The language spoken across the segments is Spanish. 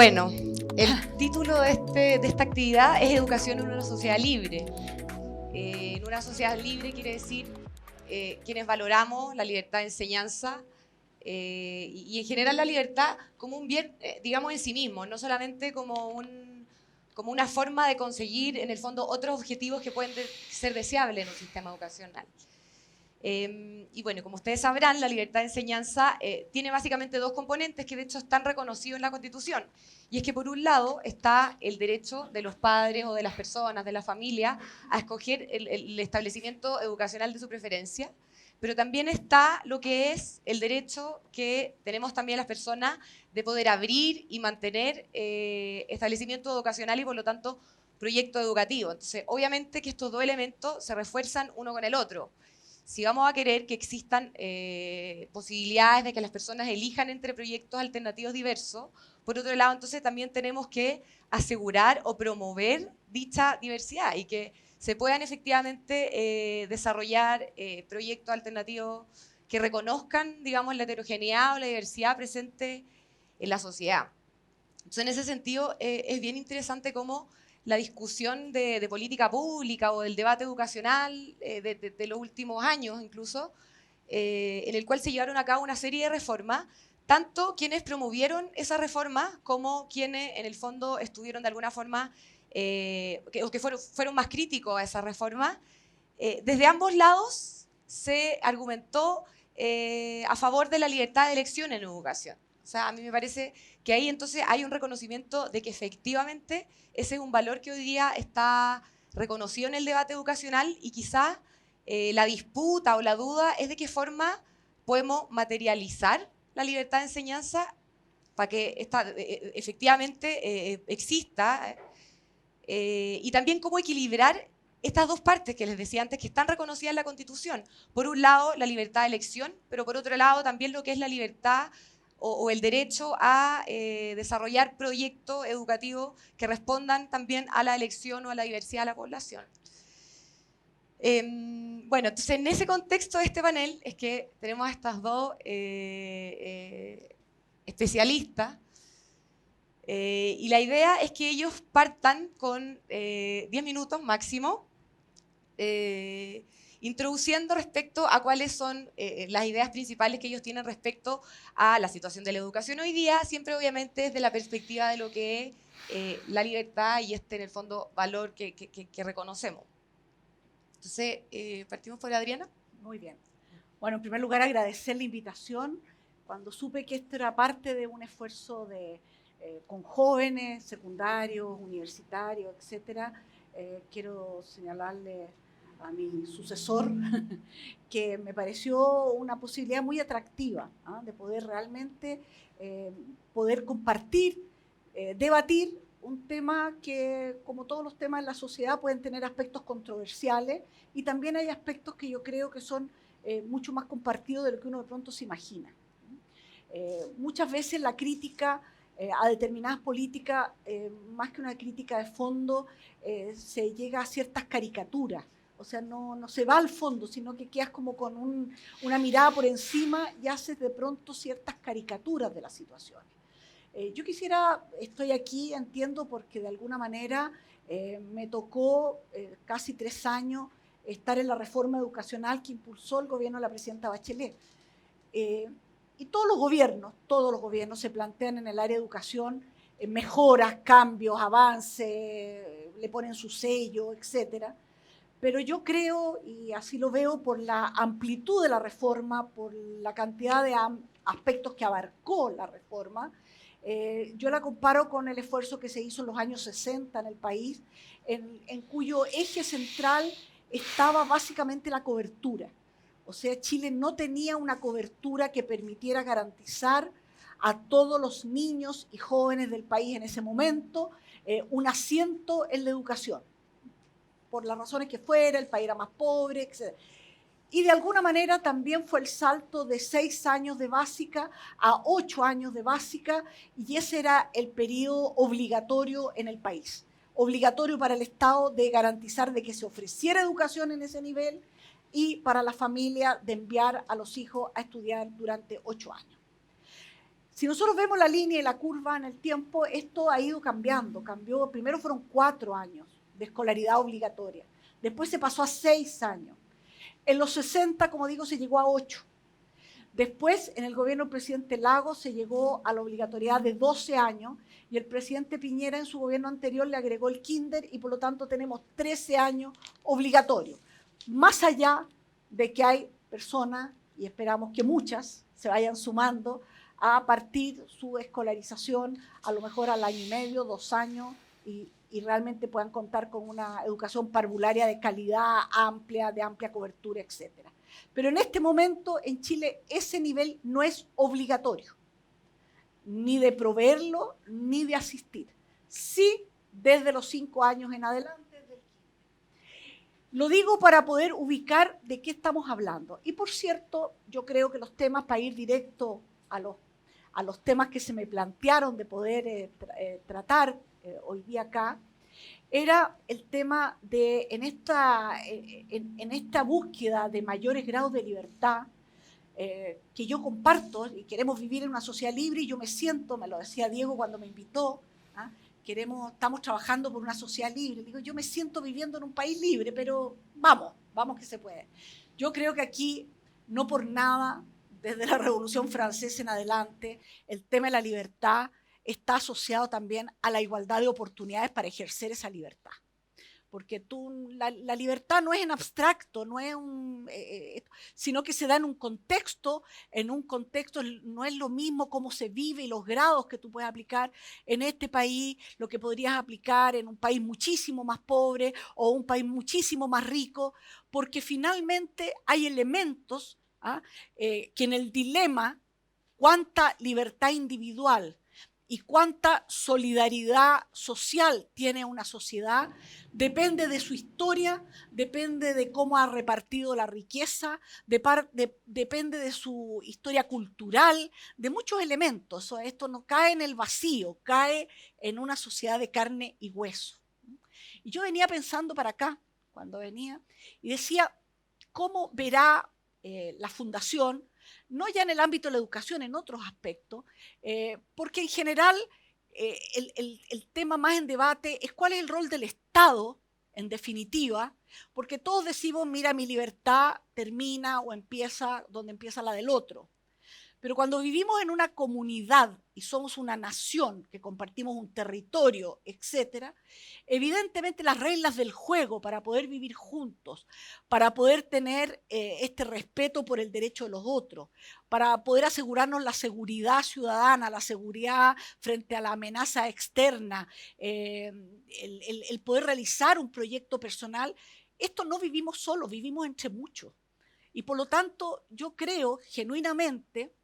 Bueno, el título de esta actividad es Educación en una sociedad libre. En una sociedad libre quiere decir quienes valoramos la libertad de enseñanza y en general la libertad como un bien, digamos, en sí mismo, no solamente como una forma de conseguir, en el fondo, otros objetivos que pueden ser deseables en un sistema educacional. Y bueno, como ustedes sabrán, la libertad de enseñanza tiene básicamente dos componentes que de hecho están reconocidos en la Constitución. Y es que por un lado está el derecho de los padres o de las personas, de la familia, a escoger el establecimiento educacional de su preferencia, pero también está lo que es el derecho que tenemos también las personas de poder abrir y mantener establecimientos educacionales y por lo tanto proyectos educativos. Entonces, obviamente que estos dos elementos se refuerzan uno con el otro. Si vamos a querer que existan posibilidades de que las personas elijan entre proyectos alternativos diversos, por otro lado, entonces también tenemos que asegurar o promover dicha diversidad y que se puedan efectivamente desarrollar proyectos alternativos que reconozcan, digamos, la heterogeneidad o la diversidad presente en la sociedad. Entonces, en ese sentido, es bien interesante cómo la discusión de política pública o del debate educacional de los últimos años incluso, en el cual se llevaron a cabo una serie de reformas, tanto quienes promovieron esa reforma como quienes en el fondo estuvieron de alguna forma, o que fueron más críticos a esa reforma. Desde ambos lados se argumentó a favor de la libertad de elección en educación. O sea, a mí me parece que ahí entonces hay un reconocimiento de que efectivamente ese es un valor que hoy día está reconocido en el debate educacional y quizás la disputa o la duda es de qué forma podemos materializar la libertad de enseñanza para que efectivamente exista y también cómo equilibrar estas dos partes que les decía antes que están reconocidas en la Constitución. Por un lado, la libertad de elección, pero por otro lado también lo que es la libertad o el derecho a desarrollar proyectos educativos que respondan también a la elección o a la diversidad de la población. Bueno, entonces en ese contexto de este panel es que tenemos a estas dos especialistas y la idea es que ellos partan con 10 minutos máximo introduciendo respecto a cuáles son las ideas principales que ellos tienen respecto a la situación de la educación hoy día, siempre obviamente desde la perspectiva de lo que es la libertad y en el fondo valor que reconocemos. Entonces, partimos por Adriana. Muy bien. Bueno, en primer lugar agradecer la invitación. Cuando supe que esto era parte de un esfuerzo con jóvenes, secundarios, universitarios, etcétera, quiero señalarle a mi sucesor que me pareció una posibilidad muy atractiva de poder realmente poder compartir, debatir un tema que, como todos los temas en la sociedad, pueden tener aspectos controversiales y también hay aspectos que yo creo que son mucho más compartidos de lo que uno de pronto se imagina. Muchas veces la crítica a determinadas políticas, más que una crítica de fondo, se llega a ciertas caricaturas. O sea, no se va al fondo, sino que quedas como con una mirada por encima y haces de pronto ciertas caricaturas de las situaciones. Yo estoy aquí, entiendo, porque de alguna manera me tocó casi 3 años estar en la reforma educacional que impulsó el gobierno de la presidenta Bachelet. Y todos los gobiernos se plantean en el área de educación mejoras, cambios, avances, le ponen su sello, etcétera. Pero yo creo, y así lo veo por la amplitud de la reforma, por la cantidad de aspectos que abarcó la reforma, yo la comparo con el esfuerzo que se hizo en los años 60 en el país, en cuyo eje central estaba básicamente la cobertura. O sea, Chile no tenía una cobertura que permitiera garantizar a todos los niños y jóvenes del país en ese momento un asiento en la educación. Por las razones que fuera, el país era más pobre, etc. Y de alguna manera también fue el salto de 6 años de básica a 8 años de básica, y ese era el periodo obligatorio en el país. Obligatorio para el Estado de garantizar de que se ofreciera educación en ese nivel y para la familia de enviar a los hijos a estudiar durante 8 años. Si nosotros vemos la línea y la curva en el tiempo, esto ha ido cambiando. Primero fueron 4 años de escolaridad obligatoria. Después se pasó a 6 años. En los 60, como digo, se llegó a 8. Después, en el gobierno del presidente Lagos, se llegó a la obligatoriedad de 12 años y el presidente Piñera en su gobierno anterior le agregó el kinder y por lo tanto tenemos 13 años obligatorios. Más allá de que hay personas, y esperamos que muchas se vayan sumando, a partir su escolarización a lo mejor al año y medio, 2 años, y realmente puedan contar con una educación parvularia de calidad amplia, de amplia cobertura, etc. Pero en este momento en Chile ese nivel no es obligatorio, ni de proveerlo, ni de asistir. Sí, desde los 5 años en adelante. Lo digo para poder ubicar de qué estamos hablando. Y por cierto, yo creo que los temas, para ir directo a los temas que se me plantearon de poder tratar hoy día acá, era el tema de, en esta búsqueda de mayores grados de libertad, que yo comparto, y queremos vivir en una sociedad libre, y yo me siento, me lo decía Diego cuando me invitó, estamos trabajando por una sociedad libre. Digo, yo me siento viviendo en un país libre, pero vamos que se puede. Yo creo que aquí, no por nada, desde la Revolución Francesa en adelante, el tema de la libertad está asociado también a la igualdad de oportunidades para ejercer esa libertad. Porque la libertad no es en abstracto, no es sino que se da en un contexto no es lo mismo cómo se vive y los grados que tú puedes aplicar en este país, lo que podrías aplicar en un país muchísimo más pobre o un país muchísimo más rico, porque finalmente hay elementos que en el dilema, cuánta libertad individual y cuánta solidaridad social tiene una sociedad, depende de su historia, depende de cómo ha repartido la riqueza, depende de su historia cultural, de muchos elementos. Esto no cae en el vacío, cae en una sociedad de carne y hueso. Y yo venía pensando para acá, cuando venía, y decía, ¿cómo verá la Fundación, no ya en el ámbito de la educación, en otros aspectos, porque en general el tema más en debate es cuál es el rol del Estado, en definitiva, porque todos decimos, mira, mi libertad termina o empieza donde empieza la del otro. Pero cuando vivimos en una comunidad y somos una nación que compartimos un territorio, etcétera, evidentemente las reglas del juego para poder vivir juntos, para poder tener este respeto por el derecho de los otros, para poder asegurarnos la seguridad ciudadana, la seguridad frente a la amenaza externa, el poder realizar un proyecto personal, esto no vivimos solos, vivimos entre muchos. Y por lo tanto, yo creo genuinamente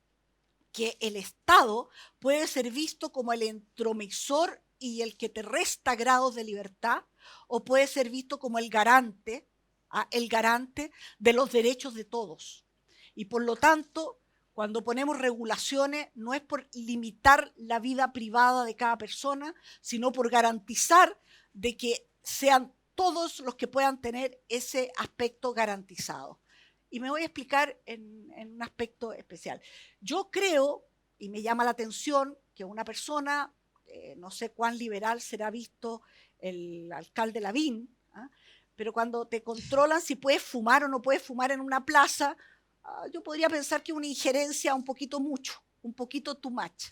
que el Estado puede ser visto como el entromisor y el que te resta grados de libertad, o puede ser visto como el garante de los derechos de todos. Y por lo tanto, cuando ponemos regulaciones, no es por limitar la vida privada de cada persona, sino por garantizar de que sean todos los que puedan tener ese aspecto garantizado. Y me voy a explicar en un aspecto especial. Yo creo, y me llama la atención, que una persona, no sé cuán liberal será visto el alcalde Lavín, pero cuando te controlan si puedes fumar o no puedes fumar en una plaza, yo podría pensar que una injerencia un poquito mucho, un poquito too much.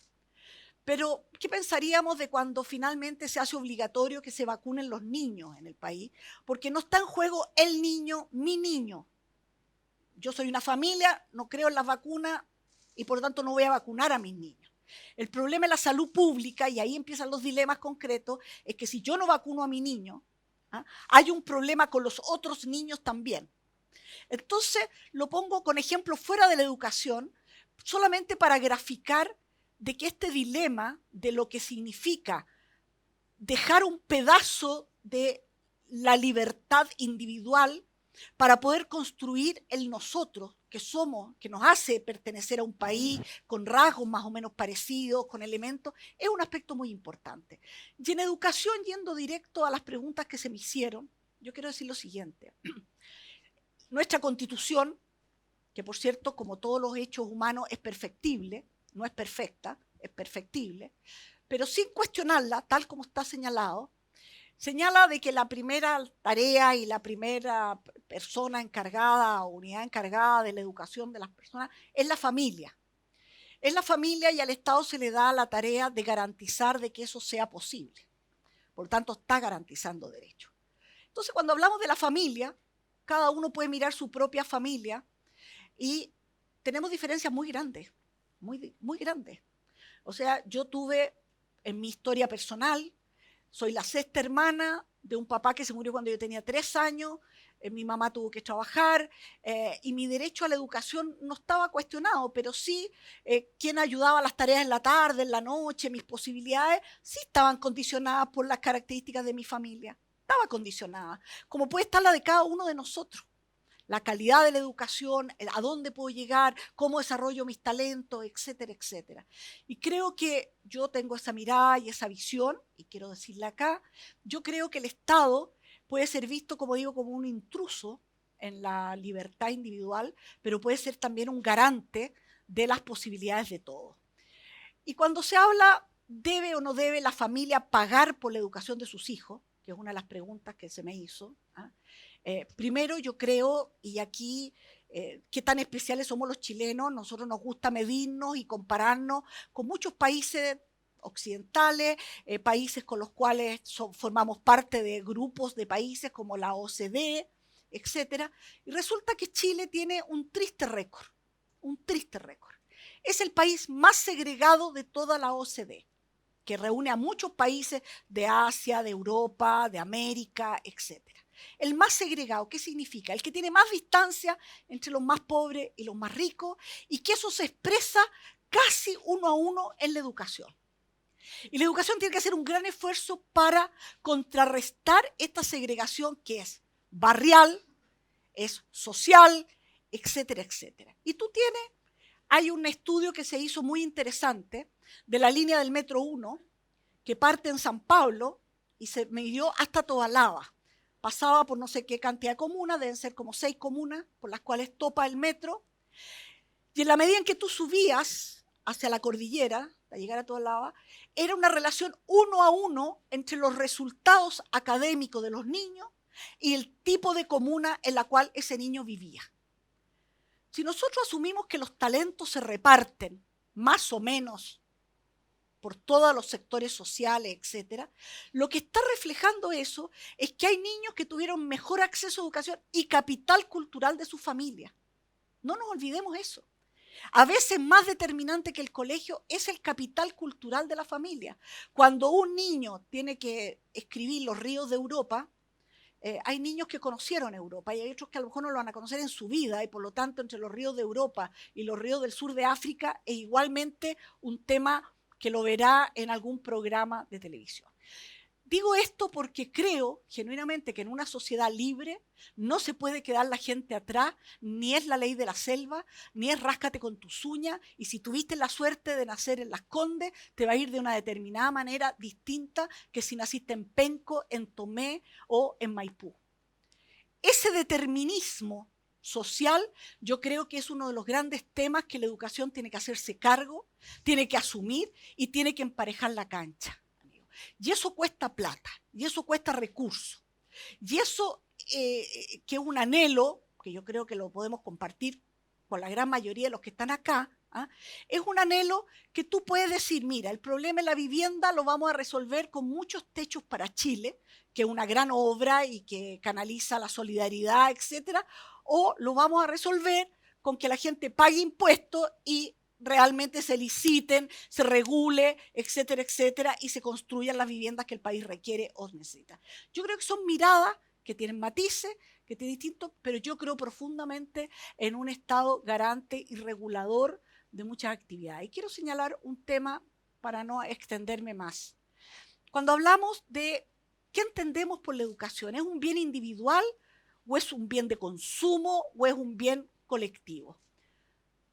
Pero, ¿qué pensaríamos de cuando finalmente se hace obligatorio que se vacunen los niños en el país? Porque no está en juego el niño, mi niño. Yo soy una familia, no creo en las vacunas y por lo tanto no voy a vacunar a mis niños. El problema de la salud pública, y ahí empiezan los dilemas concretos, es que si yo no vacuno a mi niño, hay un problema con los otros niños también. Entonces, lo pongo con ejemplos fuera de la educación, solamente para graficar de que este dilema de lo que significa dejar un pedazo de la libertad individual para poder construir el nosotros que somos, que nos hace pertenecer a un país con rasgos más o menos parecidos, con elementos, es un aspecto muy importante. Y en educación, yendo directo a las preguntas que se me hicieron, yo quiero decir lo siguiente. Nuestra Constitución, que por cierto, como todos los hechos humanos, es perfectible, no es perfecta, es perfectible, pero sin cuestionarla, tal como está señalado, señala de que la primera tarea y la primera persona encargada o unidad encargada de la educación de las personas es la familia. Es la familia y al Estado se le da la tarea de garantizar de que eso sea posible. Por lo tanto, está garantizando derechos. Entonces, cuando hablamos de la familia, cada uno puede mirar su propia familia y tenemos diferencias muy grandes, muy grandes. O sea, yo tuve en mi historia personal, soy la sexta hermana de un papá que se murió cuando yo tenía 3 años, mi mamá tuvo que trabajar y mi derecho a la educación no estaba cuestionado, pero sí quién ayudaba a las tareas en la tarde, en la noche, mis posibilidades, sí estaban condicionadas por las características de mi familia, estaba condicionada, como puede estar la de cada uno de nosotros. La calidad de la educación, a dónde puedo llegar, cómo desarrollo mis talentos, etcétera, etcétera. Y creo que yo tengo esa mirada y esa visión, y quiero decirle acá, yo creo que el Estado puede ser visto, como digo, como un intruso en la libertad individual, pero puede ser también un garante de las posibilidades de todos. Y cuando se habla, ¿debe o no debe la familia pagar por la educación de sus hijos? Que es una de las preguntas que se me hizo. Primero yo creo, y aquí qué tan especiales somos los chilenos, nosotros nos gusta medirnos y compararnos con muchos países occidentales, países con los cuales formamos parte de grupos de países como la OCDE, etcétera, y resulta que Chile tiene un triste récord, un triste récord. Es el país más segregado de toda la OCDE, que reúne a muchos países de Asia, de Europa, de América, etcétera. El más segregado, ¿qué significa? El que tiene más distancia entre los más pobres y los más ricos, y que eso se expresa casi 1 a 1 en la educación. Y la educación tiene que hacer un gran esfuerzo para contrarrestar esta segregación que es barrial, es social, etcétera, etcétera. Y hay un estudio que se hizo muy interesante de la línea del Metro 1, que parte en San Pablo y se midió hasta Tobalaba. Pasaba por no sé qué cantidad de comunas, deben ser como 6 comunas por las cuales topa el metro. Y en la medida en que tú subías hacia la cordillera, para llegar a Tobalaba, era una relación 1 a 1 entre los resultados académicos de los niños y el tipo de comuna en la cual ese niño vivía. Si nosotros asumimos que los talentos se reparten más o menos por todos los sectores sociales, etcétera, lo que está reflejando eso es que hay niños que tuvieron mejor acceso a educación y capital cultural de su familia. No nos olvidemos eso. A veces más determinante que el colegio es el capital cultural de la familia. Cuando un niño tiene que escribir los ríos de Europa, hay niños que conocieron Europa y hay otros que a lo mejor no lo van a conocer en su vida y por lo tanto entre los ríos de Europa y los ríos del sur de África es igualmente un tema que lo verá en algún programa de televisión. Digo esto porque creo genuinamente que en una sociedad libre no se puede quedar la gente atrás, ni es la ley de la selva, ni es ráscate con tus uñas, y si tuviste la suerte de nacer en Las Condes, te va a ir de una determinada manera distinta que si naciste en Penco, en Tomé o en Maipú. Ese determinismo social yo creo que es uno de los grandes temas que la educación tiene que hacerse cargo, tiene que asumir y tiene que emparejar la cancha. Y eso cuesta plata, y eso cuesta recursos. Y eso que es un anhelo, que yo creo que lo podemos compartir con la gran mayoría de los que están acá, es un anhelo que tú puedes decir, mira, el problema de la vivienda lo vamos a resolver con muchos techos para Chile, que es una gran obra y que canaliza la solidaridad, etcétera, o lo vamos a resolver con que la gente pague impuestos y realmente se liciten, se regule, etcétera, etcétera, y se construyan las viviendas que el país requiere o necesita. Yo creo que son miradas que tienen matices, que tienen distintos, pero yo creo profundamente en un Estado garante y regulador de muchas actividades. Y quiero señalar un tema para no extenderme más. Cuando hablamos de qué entendemos por la educación, ¿es un bien individual o es un bien de consumo o es un bien colectivo?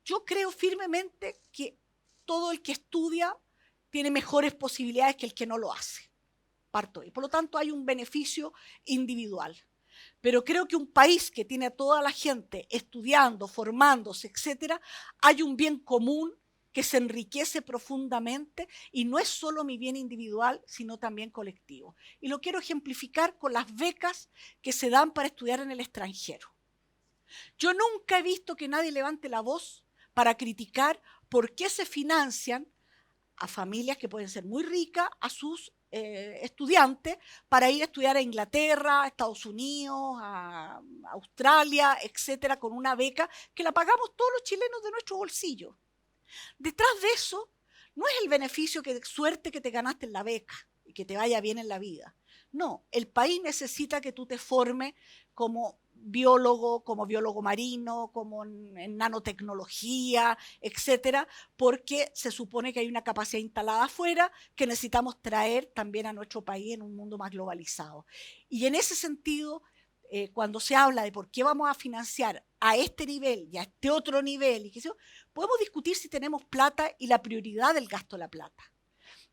Yo creo firmemente que todo el que estudia tiene mejores posibilidades que el que no lo hace. Parto de ahí. Por lo tanto, hay un beneficio individual. Pero creo que un país que tiene a toda la gente estudiando, formándose, etcétera, hay un bien común que se enriquece profundamente y no es solo mi bien individual, sino también colectivo. Y lo quiero ejemplificar con las becas que se dan para estudiar en el extranjero. Yo nunca he visto que nadie levante la voz para criticar por qué se financian a familias que pueden ser muy ricas, a sus estudiantes, para ir a estudiar a Inglaterra, a Estados Unidos, a Australia, etcétera, con una beca que la pagamos todos los chilenos de nuestro bolsillo. Detrás de eso no es el beneficio de suerte que te ganaste en la beca y que te vaya bien en la vida. No, el país necesita que tú te formes como biólogo marino, como en nanotecnología, etcétera, porque se supone que hay una capacidad instalada afuera que necesitamos traer también a nuestro país en un mundo más globalizado. Y en ese sentido, cuando se habla de por qué vamos a financiar a este nivel y a este otro nivel, y qué sé yo, podemos discutir si tenemos plata y la prioridad del gasto de la plata.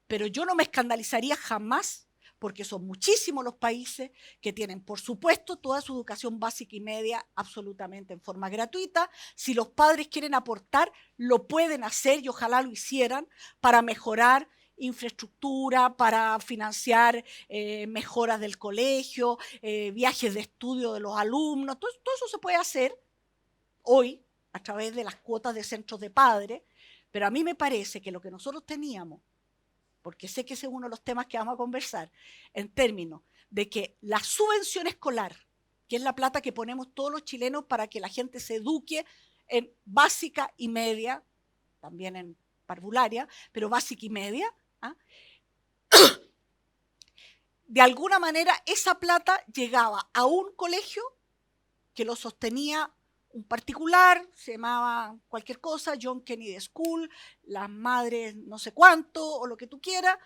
Pero yo no me escandalizaría jamás, porque son muchísimos los países que tienen, por supuesto, toda su educación básica y media absolutamente en forma gratuita. Si los padres quieren aportar, lo pueden hacer y ojalá lo hicieran para mejorar infraestructura, para financiar mejoras del colegio, viajes de estudio de los alumnos. Todo eso se puede hacer hoy a través de las cuotas de centros de padres, pero a mí me parece que lo que nosotros teníamos, porque sé que ese es uno de los temas que vamos a conversar, en términos de que la subvención escolar, que es la plata que ponemos todos los chilenos para que la gente se eduque en básica y media, también en parvularia, pero básica y media, ¿ah? De alguna manera esa plata llegaba a un colegio que lo sostenía un particular, se llamaba cualquier cosa, John Kennedy School, las madres no sé cuánto, o lo que tú quieras,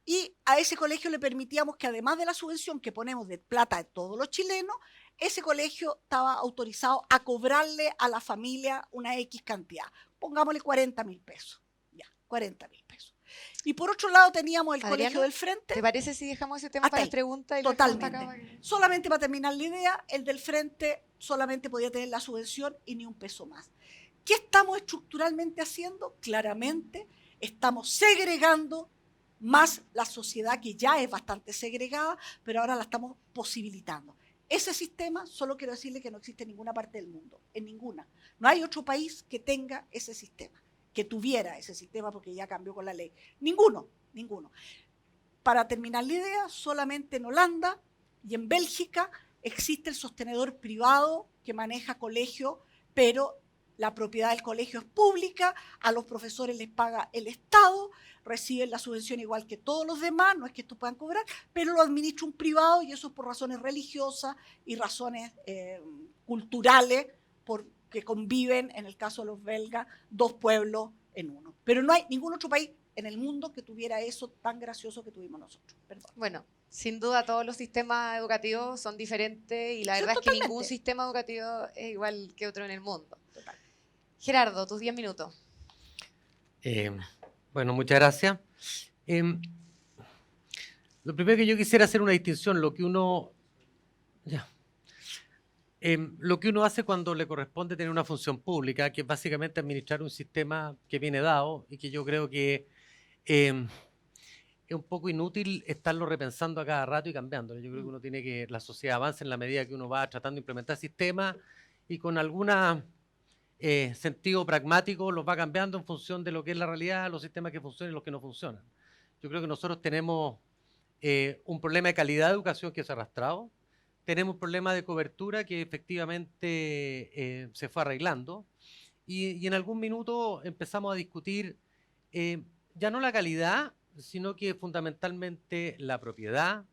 y a ese colegio le permitíamos que además de la subvención que ponemos de plata de todos los chilenos, ese colegio estaba autorizado a cobrarle a la familia una X cantidad, pongámosle 40.000 pesos, ya, 40.000 pesos. Y por otro lado teníamos el Adriana, colegio del frente. ¿Te parece si dejamos ese tema para las preguntas? Y totalmente. Solamente para terminar la idea, el del frente solamente podía tener la subvención y ni un peso más. ¿Qué estamos estructuralmente haciendo? Claramente estamos segregando más la sociedad, que ya es bastante segregada, pero ahora la estamos posibilitando. Ese sistema, solo quiero decirle que no existe en ninguna parte del mundo, en ninguna. No hay otro país que tenga ese sistema, que tuviera ese sistema, porque ya cambió con la ley. Ninguno. Para terminar la idea, solamente en Holanda y en Bélgica existe el sostenedor privado que maneja colegio, pero la propiedad del colegio es pública, a los profesores les paga el Estado, reciben la subvención igual que todos los demás, no es que estos puedan cobrar, pero lo administra un privado y eso es por razones religiosas y razones culturales, porque conviven, en el caso de los belgas, dos pueblos en uno. Pero no hay ningún otro país en el mundo que tuviera eso tan gracioso que tuvimos nosotros. Perdón. Bueno, sin duda todos los sistemas educativos son diferentes y la verdad es que ningún sistema educativo es igual que otro en el mundo. Total. Gerardo, tus 10 minutos. Bueno, muchas gracias. Lo primero que yo quisiera hacer una distinción, lo que uno hace cuando le corresponde tener una función pública, que es básicamente administrar un sistema que viene dado y que yo creo que es un poco inútil estarlo repensando a cada rato y cambiándolo. Yo creo que uno tiene que, la sociedad avanza en la medida que uno va tratando de implementar sistemas y con algún sentido pragmático los va cambiando en función de lo que es la realidad, los sistemas que funcionan y los que no funcionan. Yo creo que nosotros tenemos un problema de calidad de educación que se ha arrastrado, tenemos un problema de cobertura que efectivamente se fue arreglando y en algún minuto empezamos a discutir ya no la calidad, sino que fundamentalmente la propiedad,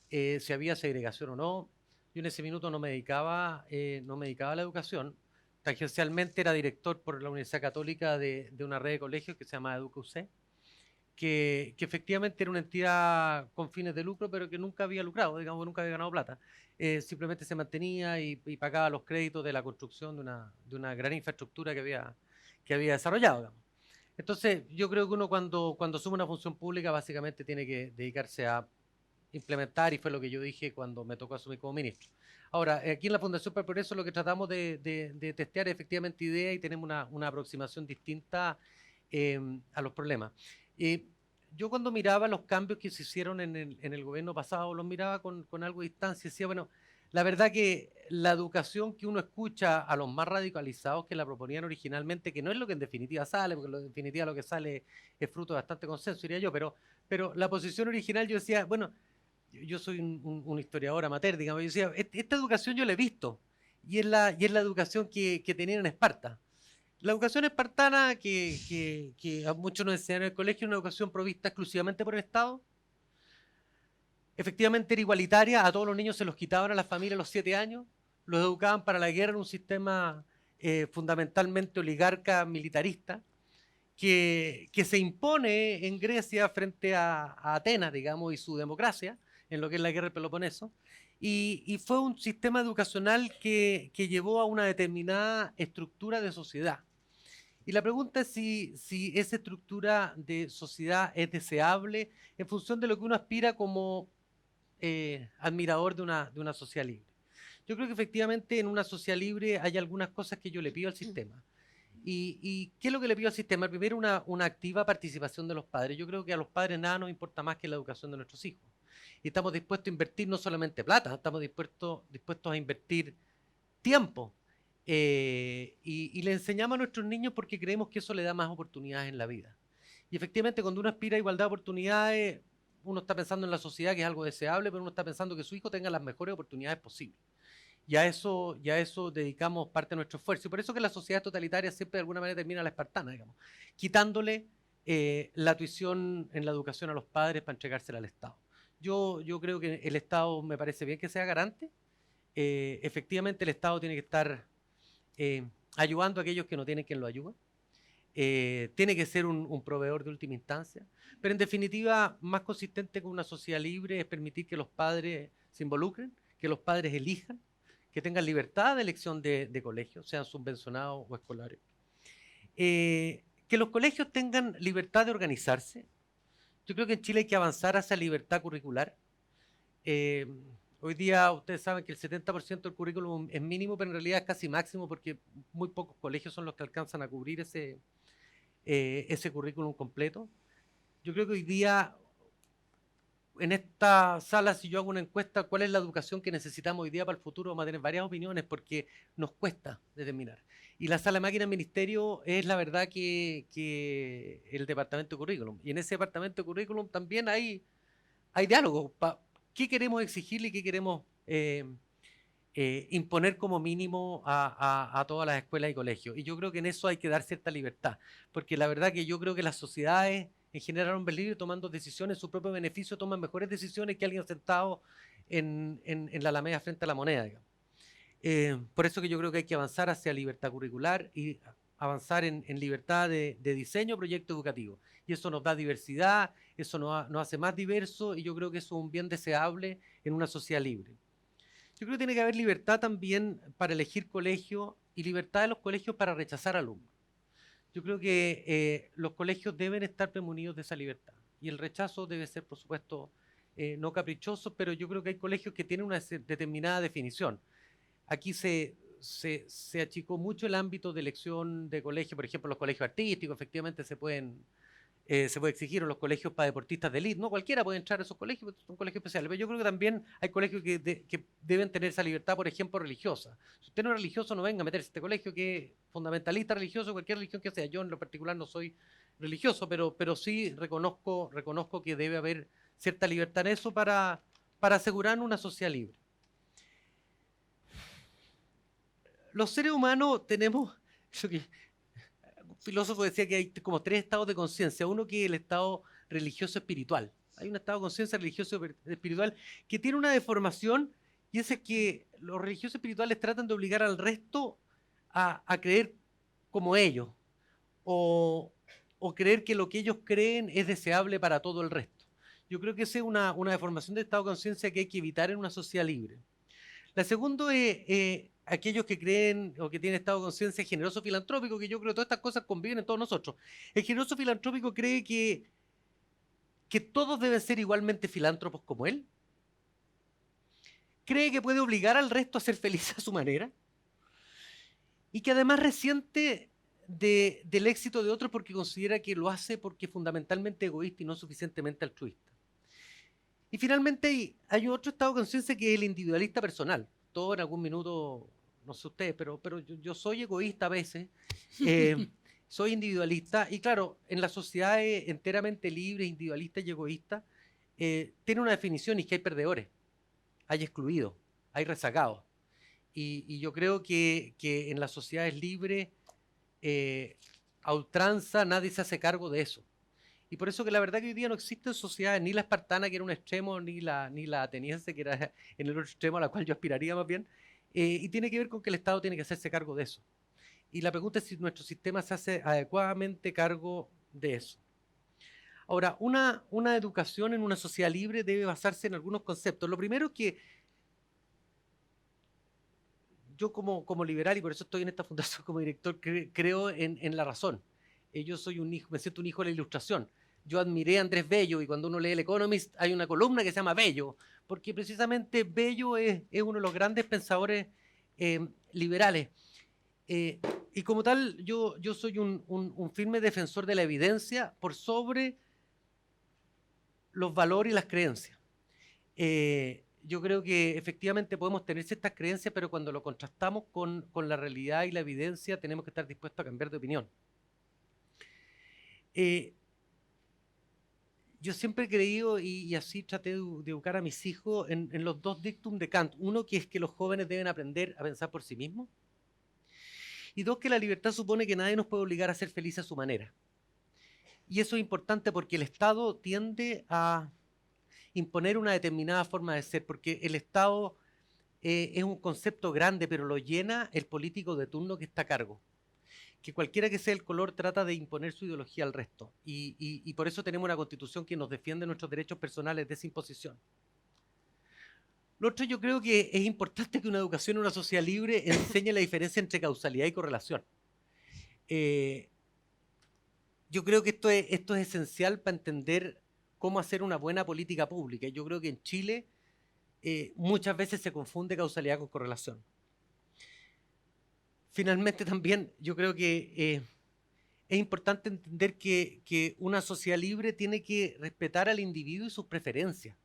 si había segregación o no. Yo en ese minuto no me dedicaba a la educación. Tangencialmente era director por la Universidad Católica de una red de colegios que se llama EducaUC, que efectivamente era una entidad con fines de lucro, pero que nunca había lucrado, digamos, nunca había ganado plata. Simplemente se mantenía y pagaba los créditos de la construcción de una gran infraestructura que había desarrollado, digamos. Entonces, yo creo que uno cuando asume una función pública básicamente tiene que dedicarse a implementar, y fue lo que yo dije cuando me tocó asumir como ministro. Ahora, aquí en la Fundación para el Progreso lo que tratamos de testear es efectivamente ideas y tenemos una aproximación distinta a los problemas. Yo cuando miraba los cambios que se hicieron en el gobierno pasado, los miraba con algo de distancia y decía, bueno, la verdad que la educación que uno escucha a los más radicalizados que la proponían originalmente, que no es lo que en definitiva sale, porque en definitiva lo que sale es fruto de bastante consenso, diría yo, pero la posición original yo decía, bueno, yo soy un historiador amateur, digamos, yo decía, esta educación yo la he visto, y es la educación que tenían en Esparta. La educación espartana que a muchos nos enseñaron en el colegio, es una educación provista exclusivamente por el Estado. Efectivamente era igualitaria, a todos los niños se los quitaban a las familias a los 7 años, los educaban para la guerra en un sistema fundamentalmente oligarca militarista, que se impone en Grecia frente a Atenas, digamos, y su democracia, en lo que es la guerra del Peloponeso, y fue un sistema educacional que llevó a una determinada estructura de sociedad. Y la pregunta es si esa estructura de sociedad es deseable en función de lo que uno aspira como admirador de una sociedad libre. Yo creo que efectivamente en una sociedad libre hay algunas cosas que yo le pido al sistema. ¿Y qué es lo que le pido al sistema? Primero, una activa participación de los padres. Yo creo que a los padres nada nos importa más que la educación de nuestros hijos. Y estamos dispuestos a invertir no solamente plata, estamos dispuestos a invertir tiempo. Y le enseñamos a nuestros niños porque creemos que eso le da más oportunidades en la vida. Y efectivamente, cuando uno aspira a igualdad de oportunidades, uno está pensando en la sociedad, que es algo deseable, pero uno está pensando que su hijo tenga las mejores oportunidades posibles. Y a eso dedicamos parte de nuestro esfuerzo. Y por eso que las sociedades totalitarias siempre de alguna manera terminan a la espartana, digamos, quitándole la tuición en la educación a los padres para entregársela al Estado. Yo creo que el Estado me parece bien que sea garante. Efectivamente, el Estado tiene que estar ayudando a aquellos que no tienen quien lo ayude. Tiene que ser un proveedor de última instancia, pero en definitiva, más consistente con una sociedad libre es permitir que los padres se involucren, que los padres elijan, que tengan libertad de elección de colegios, sean subvencionados o escolares. Que los colegios tengan libertad de organizarse. Yo creo que en Chile hay que avanzar hacia libertad curricular. Hoy día ustedes saben que el 70% del currículum es mínimo, pero en realidad es casi máximo porque muy pocos colegios son los que alcanzan a cubrir ese currículum completo. Yo creo que hoy día, en esta sala, si yo hago una encuesta, ¿cuál es la educación que necesitamos hoy día para el futuro? Vamos a tener varias opiniones porque nos cuesta determinar. Y la sala de máquina del ministerio es la verdad que el departamento de currículum. Y en ese departamento de currículum también hay diálogo. ¿Qué queremos exigirle y qué queremos imponer como mínimo a todas las escuelas y colegios? Y yo creo que en eso hay que dar cierta libertad, porque la verdad que yo creo que las sociedades en general, hombres libres, tomando decisiones en su propio beneficio, toman mejores decisiones que alguien sentado en la Alameda frente a la moneda, digamos. Por eso que yo creo que hay que avanzar hacia libertad curricular y avanzar en libertad de diseño, proyecto educativo. Y eso nos da diversidad, eso nos hace más diversos, y yo creo que eso es un bien deseable en una sociedad libre. Yo creo que tiene que haber libertad también para elegir colegio y libertad de los colegios para rechazar alumnos. Yo creo que los colegios deben estar premunidos de esa libertad. Y el rechazo debe ser, por supuesto, no caprichoso, pero yo creo que hay colegios que tienen una determinada definición. Aquí se achicó mucho el ámbito de elección de colegio. Por ejemplo, los colegios artísticos efectivamente se puede exigir, o los colegios para deportistas de élite. No cualquiera puede entrar a esos colegios, son colegios especiales. Pero yo creo que también hay colegios que deben tener esa libertad, por ejemplo, religiosa. Si usted no es religioso, no venga a meterse a este colegio que es fundamentalista religioso, cualquier religión que sea. Yo en lo particular no soy religioso, pero sí reconozco que debe haber cierta libertad en eso para asegurar una sociedad libre. Los seres humanos tenemos, un filósofo decía que hay como 3 estados de conciencia. Uno que es el estado religioso espiritual. Hay un estado de conciencia religioso espiritual que tiene una deformación, y es que los religiosos espirituales tratan de obligar al resto a creer como ellos, o creer que lo que ellos creen es deseable para todo el resto. Yo creo que esa es una deformación de estado de conciencia que hay que evitar en una sociedad libre. La segunda es aquellos que creen o que tienen estado de conciencia generoso filantrópico, que yo creo que todas estas cosas conviven en todos nosotros. El generoso filantrópico cree que todos deben ser igualmente filántropos como él. Cree que puede obligar al resto a ser feliz a su manera. Y que además resiente del éxito de otros porque considera que lo hace porque es fundamentalmente egoísta y no suficientemente altruista. Y finalmente hay otro estado de conciencia que es el individualista personal. Todo en algún minuto, no sé ustedes, pero yo soy egoísta a veces, soy individualista, y claro, en las sociedades enteramente libres, individualistas y egoístas, tiene una definición, y es que hay perdedores, hay excluidos, hay rezagados. Y yo creo que en las sociedades libres, a ultranza, nadie se hace cargo de eso. Y por eso que la verdad que hoy día no existen sociedades, ni la espartana, que era un extremo, ni la ateniense, que era en el otro extremo, a la cual yo aspiraría más bien, y tiene que ver con que el Estado tiene que hacerse cargo de eso. Y la pregunta es si nuestro sistema se hace adecuadamente cargo de eso. Ahora, una educación en una sociedad libre debe basarse en algunos conceptos. Lo primero es que yo como liberal, y por eso estoy en esta fundación como director, creo en la razón. Yo soy un hijo, me siento un hijo de la ilustración. Yo admiré a Andrés Bello, y cuando uno lee El Economist hay una columna que se llama Bello, porque precisamente Bello es uno de los grandes pensadores liberales. Y como tal, yo soy un firme defensor de la evidencia por sobre los valores y las creencias. Yo creo que efectivamente podemos tener ciertas creencias, pero cuando lo contrastamos con la realidad y la evidencia, tenemos que estar dispuestos a cambiar de opinión. Yo siempre he creído, y así traté de educar a mis hijos, en los dos dictum de Kant. Uno, que es que los jóvenes deben aprender a pensar por sí mismos. Y dos, que la libertad supone que nadie nos puede obligar a ser felices a su manera. Y eso es importante porque el Estado tiende a imponer una determinada forma de ser, porque el Estado es un concepto grande, pero lo llena el político de turno que está a cargo. Que cualquiera que sea el color trata de imponer su ideología al resto. Y por eso tenemos una constitución que nos defiende nuestros derechos personales de esa imposición. Lo otro, yo creo que es importante que una educación en una sociedad libre enseñe la diferencia entre causalidad y correlación. Yo creo que esto es esencial para entender cómo hacer una buena política pública. Yo creo que en Chile muchas veces se confunde causalidad con correlación. Finalmente también yo creo que es importante entender que una sociedad libre tiene que respetar al individuo y sus preferencias.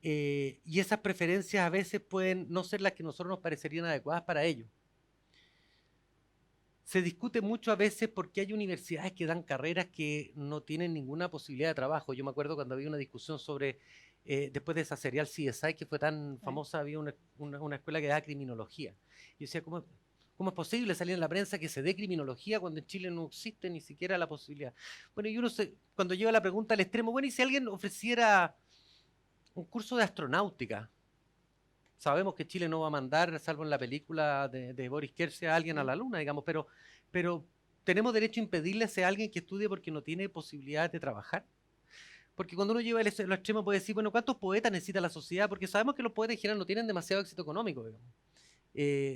Y esas preferencias a veces pueden no ser las que a nosotros nos parecerían adecuadas para ellos. Se discute mucho a veces porque hay universidades que dan carreras que no tienen ninguna posibilidad de trabajo. Yo me acuerdo cuando había una discusión sobre, después de esa serial CSI que fue tan famosa, había una escuela que daba criminología. Y yo decía, ¿cómo es posible salir en la prensa que se dé criminología cuando en Chile no existe ni siquiera la posibilidad? Bueno, y cuando llega la pregunta al extremo, bueno, ¿y si alguien ofreciera un curso de astronáutica? Sabemos que Chile no va a mandar, salvo en la película de Boris Kersia, a alguien a la luna, digamos, pero ¿tenemos derecho a impedirle a ese alguien que estudie porque no tiene posibilidades de trabajar? Porque cuando uno lleva lo extremo puede decir, bueno, ¿cuántos poetas necesita la sociedad? Porque sabemos que los poetas en general no tienen demasiado éxito económico, digamos.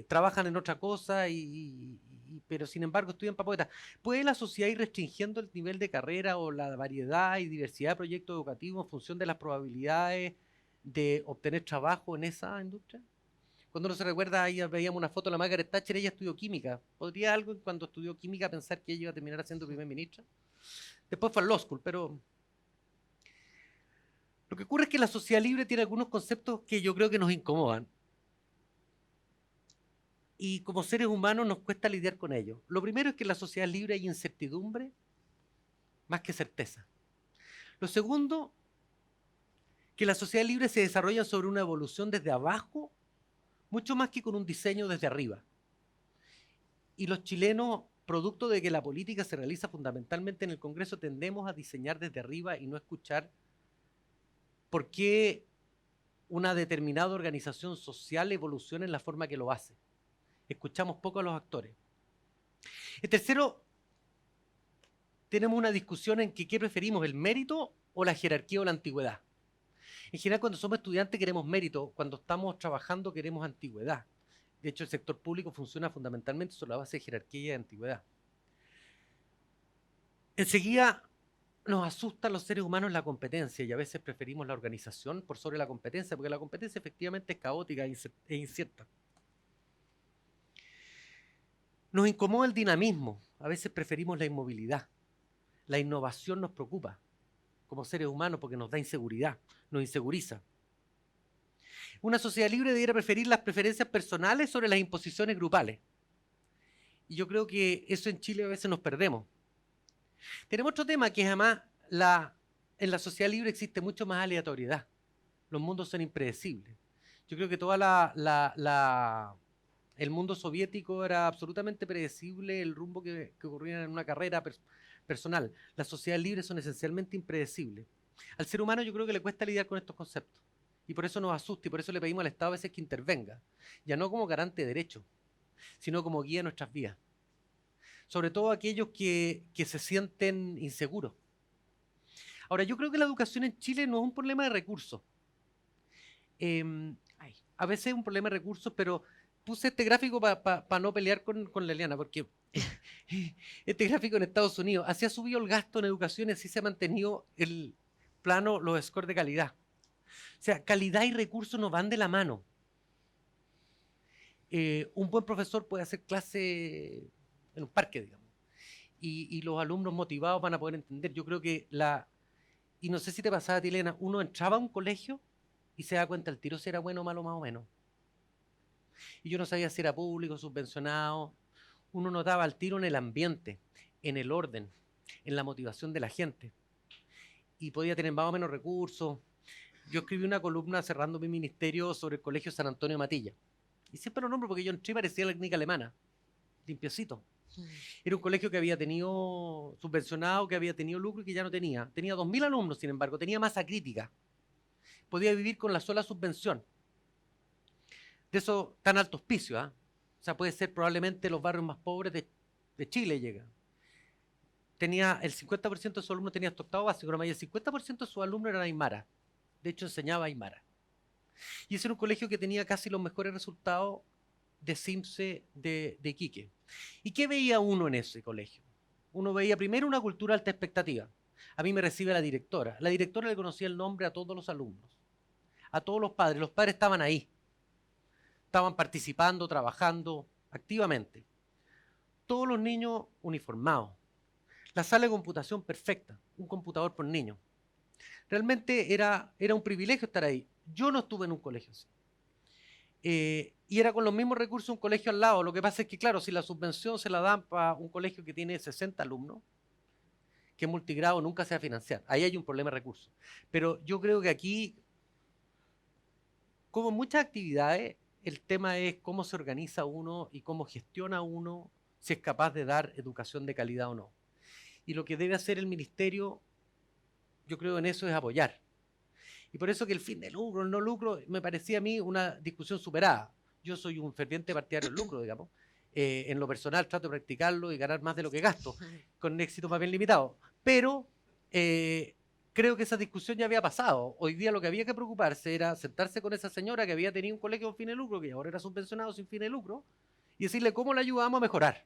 Trabajan en otra cosa, pero sin embargo estudian para poetas. ¿Puede la sociedad ir restringiendo el nivel de carrera o la variedad y diversidad de proyectos educativos en función de las probabilidades de obtener trabajo en esa industria? Cuando uno se recuerda, ahí veíamos una foto de la Margaret Thatcher, ella estudió química. ¿Podría algo cuando estudió química pensar que ella iba a terminar siendo primer ministra? Después fue al law school, pero lo que ocurre es que la sociedad libre tiene algunos conceptos que yo creo que nos incomodan. Y como seres humanos nos cuesta lidiar con ellos. Lo primero es que en la sociedad libre hay incertidumbre más que certeza. Lo segundo, que la sociedad libre se desarrolla sobre una evolución desde abajo, mucho más que con un diseño desde arriba. Y los chilenos, producto de que la política se realiza fundamentalmente en el Congreso, tendemos a diseñar desde arriba y no escuchar por qué una determinada organización social evoluciona en la forma que lo hace. Escuchamos poco a los actores. El tercero, tenemos una discusión en que qué preferimos, el mérito o la jerarquía o la antigüedad. En general, cuando somos estudiantes queremos mérito, cuando estamos trabajando queremos antigüedad. De hecho, el sector público funciona fundamentalmente sobre la base de jerarquía y de antigüedad. Enseguida nos asusta a los seres humanos la competencia y a veces preferimos la organización por sobre la competencia, porque la competencia efectivamente es caótica e incierta. Nos incomoda el dinamismo. a veces preferimos la inmovilidad. La innovación nos preocupa como seres humanos porque nos da inseguridad, nos inseguriza. Una sociedad libre debiera preferir las preferencias personales sobre las imposiciones grupales. Y yo creo que eso en Chile a veces nos perdemos. Tenemos otro tema que es además en la sociedad libre existe mucho más aleatoriedad. Los mundos son impredecibles. Yo creo que el mundo soviético era absolutamente predecible el rumbo que ocurría en una carrera personal. Las sociedades libres son esencialmente impredecibles. Al ser humano yo creo que le cuesta lidiar con estos conceptos. Y por eso nos asusta y por eso le pedimos al Estado a veces que intervenga. Ya no como garante de derechos, sino como guía de nuestras vidas. Sobre todo aquellos que se sienten inseguros. Ahora, yo creo que la educación en Chile no es un problema de recursos. A veces es un problema de recursos, pero puse este gráfico para no pelear con Leliana, porque este gráfico en Estados Unidos así ha subido el gasto en educación y así se ha mantenido el plano, los scores de calidad. O sea, calidad y recursos no van de la mano. Un buen profesor puede hacer clase en un parque, digamos, y los alumnos motivados van a poder entender. Yo creo que y no sé si te pasaba a ti, Elena, uno entraba a un colegio y se da cuenta el tiro si era bueno o malo más o menos. Y yo no sabía si era público, subvencionado. Uno notaba el tiro en el ambiente, en el orden, en la motivación de la gente. Y podía tener más o menos recursos. Yo escribí una columna cerrando mi ministerio sobre el Colegio San Antonio de Matilla. Y siempre lo nombro porque yo entré y parecía la clínica alemana, limpiecito. Era un colegio que había tenido subvencionado, que había tenido lucro y que ya no tenía. Tenía 2.000 alumnos, sin embargo, tenía masa crítica. Podía vivir con la sola subvención. De eso tan alto auspicio, ¿ah? O sea, puede ser probablemente los barrios más pobres de Chile llega. Tenía el 50% de sus alumnos tenía hasta octavo básico, y el 50% de sus alumnos eran aymara. De hecho, enseñaba aymara. Y ese era un colegio que tenía casi los mejores resultados de CIMSE de Iquique. ¿Y qué veía uno en ese colegio? Uno veía primero una cultura de alta expectativa. A mí me recibe la directora. La directora le conocía el nombre a todos los alumnos, a todos los padres. Los padres estaban ahí. Estaban participando, trabajando activamente. Todos los niños uniformados. La sala de computación perfecta, un computador por niño. Realmente era un privilegio estar ahí. Yo no estuve en un colegio así. Y era con los mismos recursos un colegio al lado. Lo que pasa es que, claro, si la subvención se la dan para un colegio que tiene 60 alumnos, que multigrado nunca se va a financiar. Ahí hay un problema de recursos. Pero yo creo que aquí, como muchas actividades, el tema es cómo se organiza uno y cómo gestiona uno, si es capaz de dar educación de calidad o no. Y lo que debe hacer el ministerio, yo creo en eso, es apoyar. Y por eso que el fin de lucro, el no lucro, me parecía a mí una discusión superada. Yo soy un ferviente partidario del lucro, digamos. En lo personal trato de practicarlo y ganar más de lo que gasto, con éxito más bien limitado. Pero creo que esa discusión ya había pasado. Hoy día lo que había que preocuparse era sentarse con esa señora que había tenido un colegio con fin de lucro, que ahora era subvencionado sin fin de lucro, y decirle cómo le ayudamos a mejorar.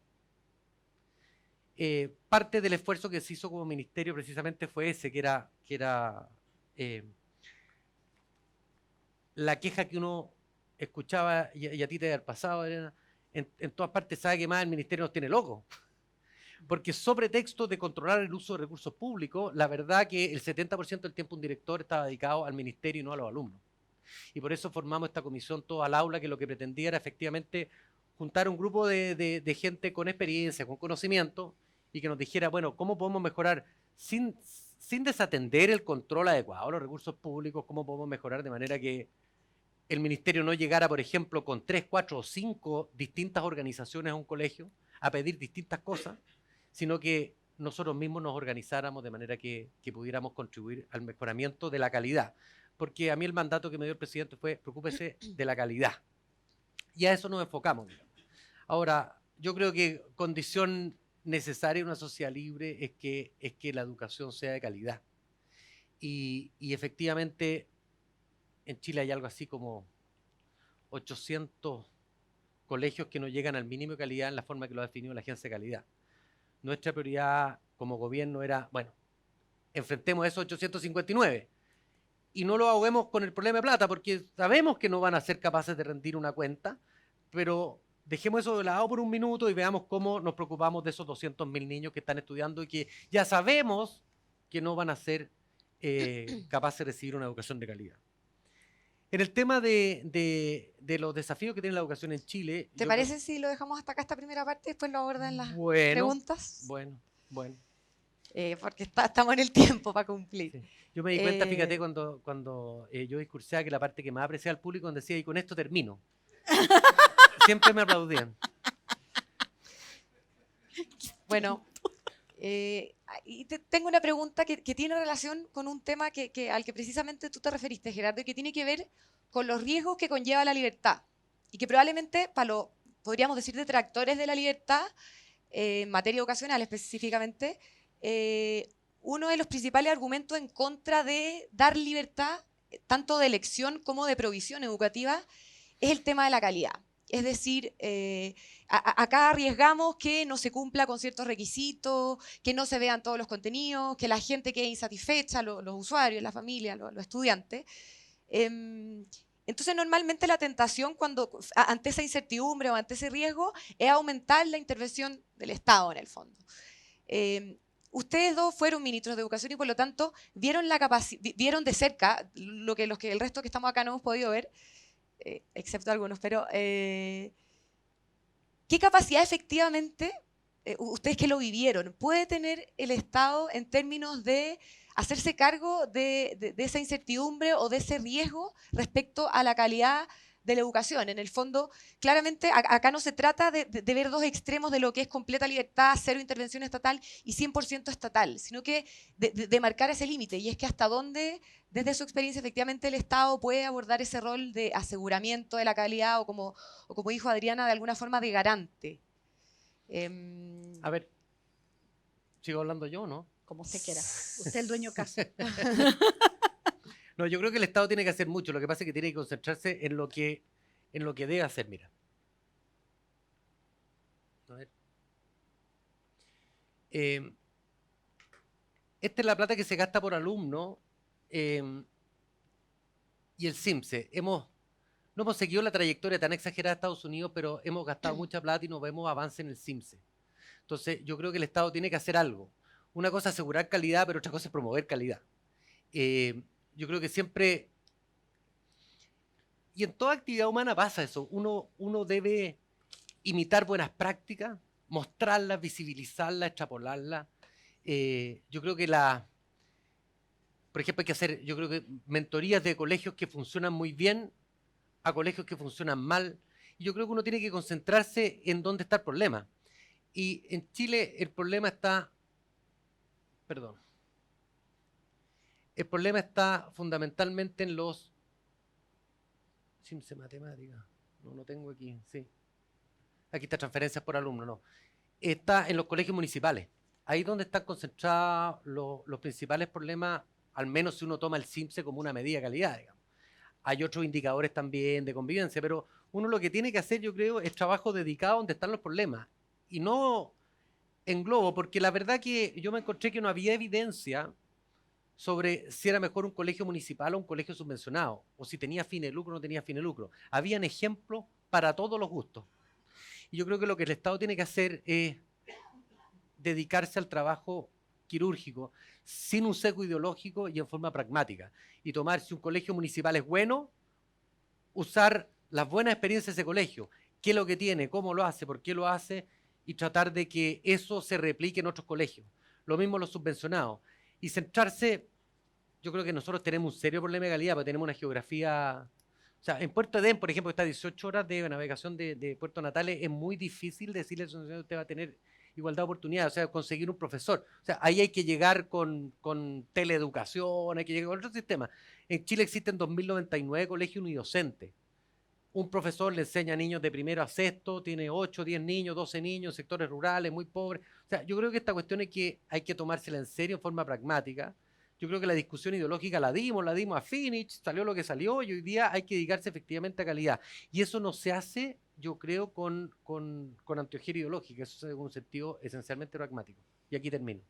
Parte del esfuerzo que se hizo como ministerio precisamente fue ese, que era la queja que uno escuchaba, y a ti te había pasado, Elena, en todas partes sabe que más el ministerio nos tiene locos. Porque sobre texto de controlar el uso de recursos públicos, la verdad que el 70% del tiempo un director estaba dedicado al ministerio y no a los alumnos. Y por eso formamos esta comisión todo al aula, que lo que pretendía era efectivamente juntar un grupo de gente con experiencia, con conocimiento, y que nos dijera, bueno, ¿cómo podemos mejorar sin desatender el control adecuado de los recursos públicos? ¿Cómo podemos mejorar de manera que el ministerio no llegara, por ejemplo, con 3, 4 o 5 distintas organizaciones a un colegio a pedir distintas cosas, sino que nosotros mismos nos organizáramos de manera que pudiéramos contribuir al mejoramiento de la calidad? Porque a mí el mandato que me dio el presidente fue: preocúpese de la calidad. Y a eso nos enfocamos, digamos. Ahora, yo creo que condición necesaria en una sociedad libre es que la educación sea de calidad. Y efectivamente, en Chile hay algo así como 800 colegios que no llegan al mínimo de calidad en la forma que lo ha definido la Agencia de Calidad. Nuestra prioridad como gobierno era, bueno, enfrentemos esos 859 y no lo ahoguemos con el problema de plata, porque sabemos que no van a ser capaces de rendir una cuenta, pero dejemos eso de lado por un minuto y veamos cómo nos preocupamos de esos 200.000 niños que están estudiando y que ya sabemos que no van a ser capaces de recibir una educación de calidad. En el tema de los desafíos que tiene la educación en Chile... ¿Te parece si lo dejamos hasta acá, esta primera parte, y después lo abordan las preguntas? Bueno. Porque estamos en el tiempo para cumplir. Sí. Yo me di cuenta, fíjate, cuando yo discursaba, que la parte que más apreciaba al público cuando decía, y con esto termino. Siempre me aplaudían. Bueno, y tengo una pregunta que tiene relación con un tema al que precisamente tú te referiste, Gerardo, y que tiene que ver con los riesgos que conlleva la libertad. Y que probablemente, podríamos decir, detractores de la libertad, en materia educacional específicamente, uno de los principales argumentos en contra de dar libertad, tanto de elección como de provisión educativa, es el tema de la calidad. Es decir, acá arriesgamos que no se cumpla con ciertos requisitos, que no se vean todos los contenidos, que la gente quede insatisfecha, los usuarios, la familia, los estudiantes. Entonces, normalmente la tentación ante esa incertidumbre o ante ese riesgo es aumentar la intervención del Estado, en el fondo. Ustedes dos fueron ministros de Educación y, por lo tanto, vieron de cerca lo que el resto que estamos acá no hemos podido ver, excepto algunos, pero ¿qué capacidad efectivamente, ustedes que lo vivieron, puede tener el Estado en términos de hacerse cargo de esa incertidumbre o de ese riesgo respecto a la calidad de la educación? En el fondo, claramente, acá no se trata de ver dos extremos de lo que es completa libertad, cero intervención estatal y 100% estatal, sino que de marcar ese límite, y es que hasta dónde, desde su experiencia, efectivamente el Estado puede abordar ese rol de aseguramiento de la calidad o como dijo Adriana, de alguna forma de garante. A ver, ¿sigo hablando yo o no? Como usted quiera. Usted es el dueño casa. No, yo creo que el Estado tiene que hacer mucho. Lo que pasa es que tiene que concentrarse en lo que debe hacer. Mira. A ver. Esta es la plata que se gasta por alumno y el CIMSE. No hemos seguido la trayectoria tan exagerada de Estados Unidos, pero hemos gastado mucha plata y no vemos avance en el CIMSE. Entonces, yo creo que el Estado tiene que hacer algo. Una cosa es asegurar calidad, pero otra cosa es promover calidad. Yo creo que siempre, y en toda actividad humana pasa eso, uno debe imitar buenas prácticas, mostrarlas, visibilizarlas, extrapolarlas. Yo creo que por ejemplo, hay que hacer, yo creo que mentorías de colegios que funcionan muy bien a colegios que funcionan mal. Y yo creo que uno tiene que concentrarse en dónde está el problema. Y en Chile el problema está, el problema está fundamentalmente en los... CIMSE matemática. No tengo aquí, sí. Aquí está transferencias por alumno, no. Está en los colegios municipales. Ahí donde están concentrados los principales problemas, al menos si uno toma el CIMSE como una medida de calidad, digamos. Hay otros indicadores también de convivencia, pero uno lo que tiene que hacer, yo creo, es trabajo dedicado donde están los problemas. Y no en globo, porque la verdad que yo me encontré que no había evidencia sobre si era mejor un colegio municipal o un colegio subvencionado, o si tenía fin de lucro o no tenía fin de lucro. Habían ejemplos para todos los gustos. Y yo creo que lo que el Estado tiene que hacer es dedicarse al trabajo quirúrgico, sin un sesgo ideológico y en forma pragmática. Y tomar, si un colegio municipal es bueno, usar las buenas experiencias de ese colegio. ¿Qué es lo que tiene? ¿Cómo lo hace? ¿Por qué lo hace? Y tratar de que eso se replique en otros colegios. Lo mismo los subvencionados. Y centrarse, yo creo que nosotros tenemos un serio problema de calidad, porque tenemos una geografía... O sea, en Puerto Edén, por ejemplo, que está 18 horas de navegación de Puerto Natales, es muy difícil decirle al ciudadano que usted va a tener igualdad de oportunidades, o sea, conseguir un profesor. O sea, ahí hay que llegar con teleeducación, hay que llegar con otro sistema. En Chile existen 2.099 colegios unidocentes. Un profesor le enseña a niños de primero a sexto, tiene 8, 10 niños, 12 niños, sectores rurales, muy pobres. O sea, yo creo que esta cuestión hay que tomársela en serio, en forma pragmática. Yo creo que la discusión ideológica la dimos a Finich, salió lo que salió, y hoy día hay que dedicarse efectivamente a calidad. Y eso no se hace, yo creo, con anteojera ideológica, eso se hace con un sentido esencialmente pragmático. Y aquí termino.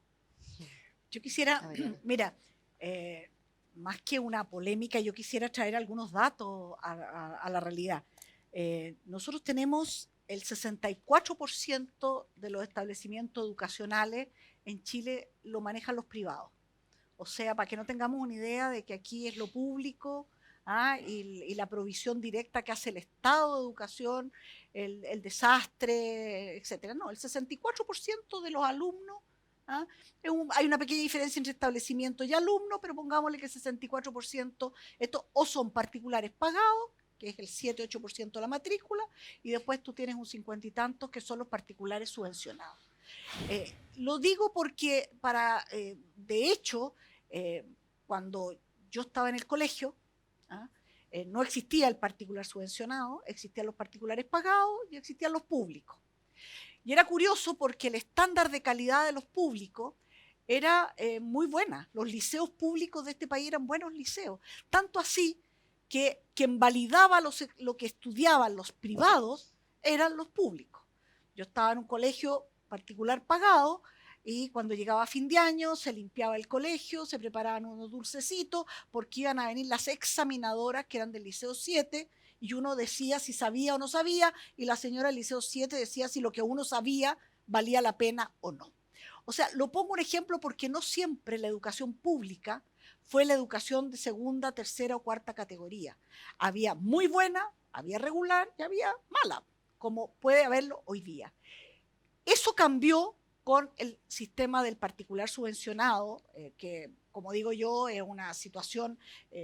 Yo quisiera, mira, más que una polémica, yo quisiera traer algunos datos a la realidad. Nosotros tenemos el 64% de los establecimientos educacionales en Chile lo manejan los privados. O sea, para que no tengamos una idea de que aquí es lo público, y la provisión directa que hace el Estado de educación, el desastre, etcétera. No, el 64% de los alumnos, hay una pequeña diferencia entre establecimiento y alumno, pero pongámosle que el 64% estos o son particulares pagados, que es el 7-8% de la matrícula, y después tú tienes un 50 y tantos que son los particulares subvencionados. Lo digo porque de hecho, cuando yo estaba en el colegio, no existía el particular subvencionado, existían los particulares pagados y existían los públicos. Y era curioso porque el estándar de calidad de los públicos era muy buena. Los liceos públicos de este país eran buenos liceos. Tanto así que quien validaba lo que estudiaban los privados eran los públicos. Yo estaba en un colegio particular pagado, y cuando llegaba a fin de año se limpiaba el colegio, se preparaban unos dulcecitos porque iban a venir las examinadoras que eran del Liceo 7 y uno decía si sabía o no sabía y la señora del Liceo 7 decía si lo que uno sabía valía la pena o no. O sea, lo pongo un ejemplo porque no siempre la educación pública fue la educación de segunda, tercera o cuarta categoría. Había muy buena, había regular y había mala, como puede haberlo hoy día. Eso cambió con el sistema del particular subvencionado, que, como digo yo, es una situación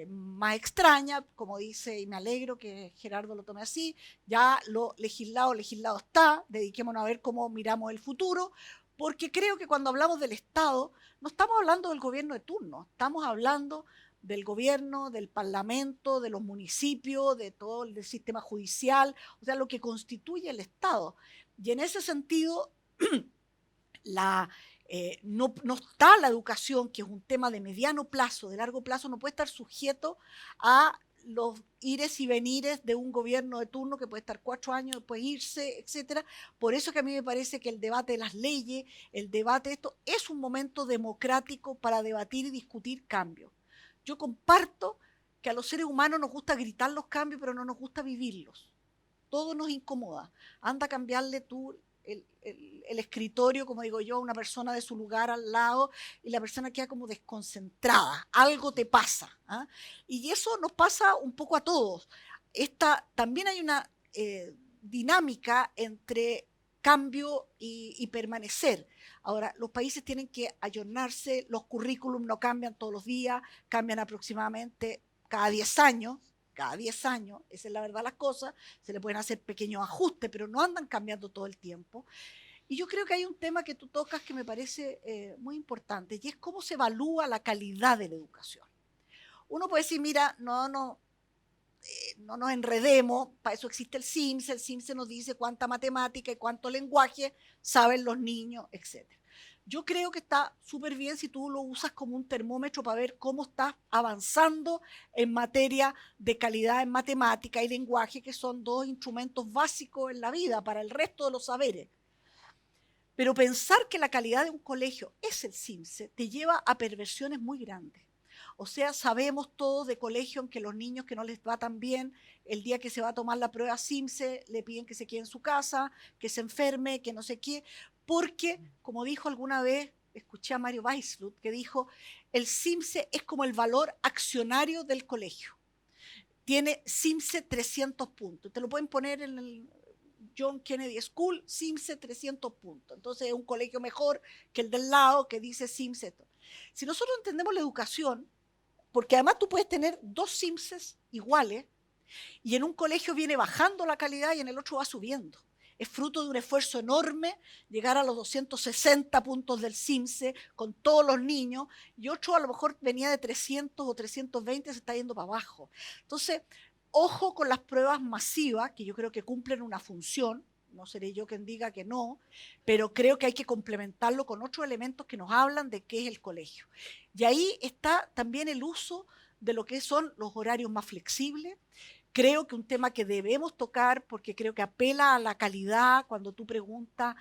más extraña, como dice, y me alegro que Gerardo lo tome así, ya lo legislado está, dediquémonos a ver cómo miramos el futuro, porque creo que cuando hablamos del Estado, no estamos hablando del gobierno de turno, estamos hablando del gobierno, del parlamento, de los municipios, de todo el sistema judicial, o sea, lo que constituye el Estado. Y en ese sentido, no está la educación, que es un tema de mediano plazo, de largo plazo, no puede estar sujeto a los ires y venires de un gobierno de turno que puede estar 4 años, después irse, etcétera. Por eso que a mí me parece que el debate de las leyes, el debate de esto, es un momento democrático para debatir y discutir cambios. Yo comparto que a los seres humanos nos gusta gritar los cambios, pero no nos gusta vivirlos. Todo nos incomoda. Anda a cambiarle tú el escritorio, como digo yo, a una persona de su lugar al lado y la persona queda como desconcentrada, algo te pasa. Y eso nos pasa un poco a todos. También hay una dinámica entre cambio y permanecer. Ahora, los países tienen que ayornarse, los currículums no cambian todos los días, cambian aproximadamente cada 10 años, esa es la verdad de las cosas, se le pueden hacer pequeños ajustes, pero no andan cambiando todo el tiempo. Y yo creo que hay un tema que tú tocas que me parece muy importante, y es cómo se evalúa la calidad de la educación. Uno puede decir, mira, no nos enredemos, para eso existe el CIMSE nos dice cuánta matemática y cuánto lenguaje saben los niños, etc. Yo creo que está súper bien si tú lo usas como un termómetro para ver cómo estás avanzando en materia de calidad en matemática y lenguaje, que son dos instrumentos básicos en la vida para el resto de los saberes. Pero pensar que la calidad de un colegio es el CIMSE te lleva a perversiones muy grandes. O sea, sabemos todos de colegios en que los niños que no les va tan bien, el día que se va a tomar la prueba CIMSE, le piden que se quede en su casa, que se enferme, que no sé qué, porque, como dijo alguna vez, escuché a Mario Weissflut, que dijo, el CIMSE es como el valor accionario del colegio. Tiene CIMSE 300 puntos. Te lo pueden poner en el John Kennedy School, CIMSE 300 puntos. Entonces es un colegio mejor que el del lado que dice CIMSE. Si nosotros entendemos la educación, porque además tú puedes tener 2 CIMSES iguales y en un colegio viene bajando la calidad y en el otro va subiendo. Es fruto de un esfuerzo enorme llegar a los 260 puntos del CIMSE con todos los niños, y otro a lo mejor venía de 300 o 320, se está yendo para abajo. Entonces, ojo con las pruebas masivas, que yo creo que cumplen una función, no seré yo quien diga que no, pero creo que hay que complementarlo con otros elementos que nos hablan de qué es el colegio. Y ahí está también el uso de lo que son los horarios más flexibles. Creo que un tema que debemos tocar, porque creo que apela a la calidad, cuando tú preguntas,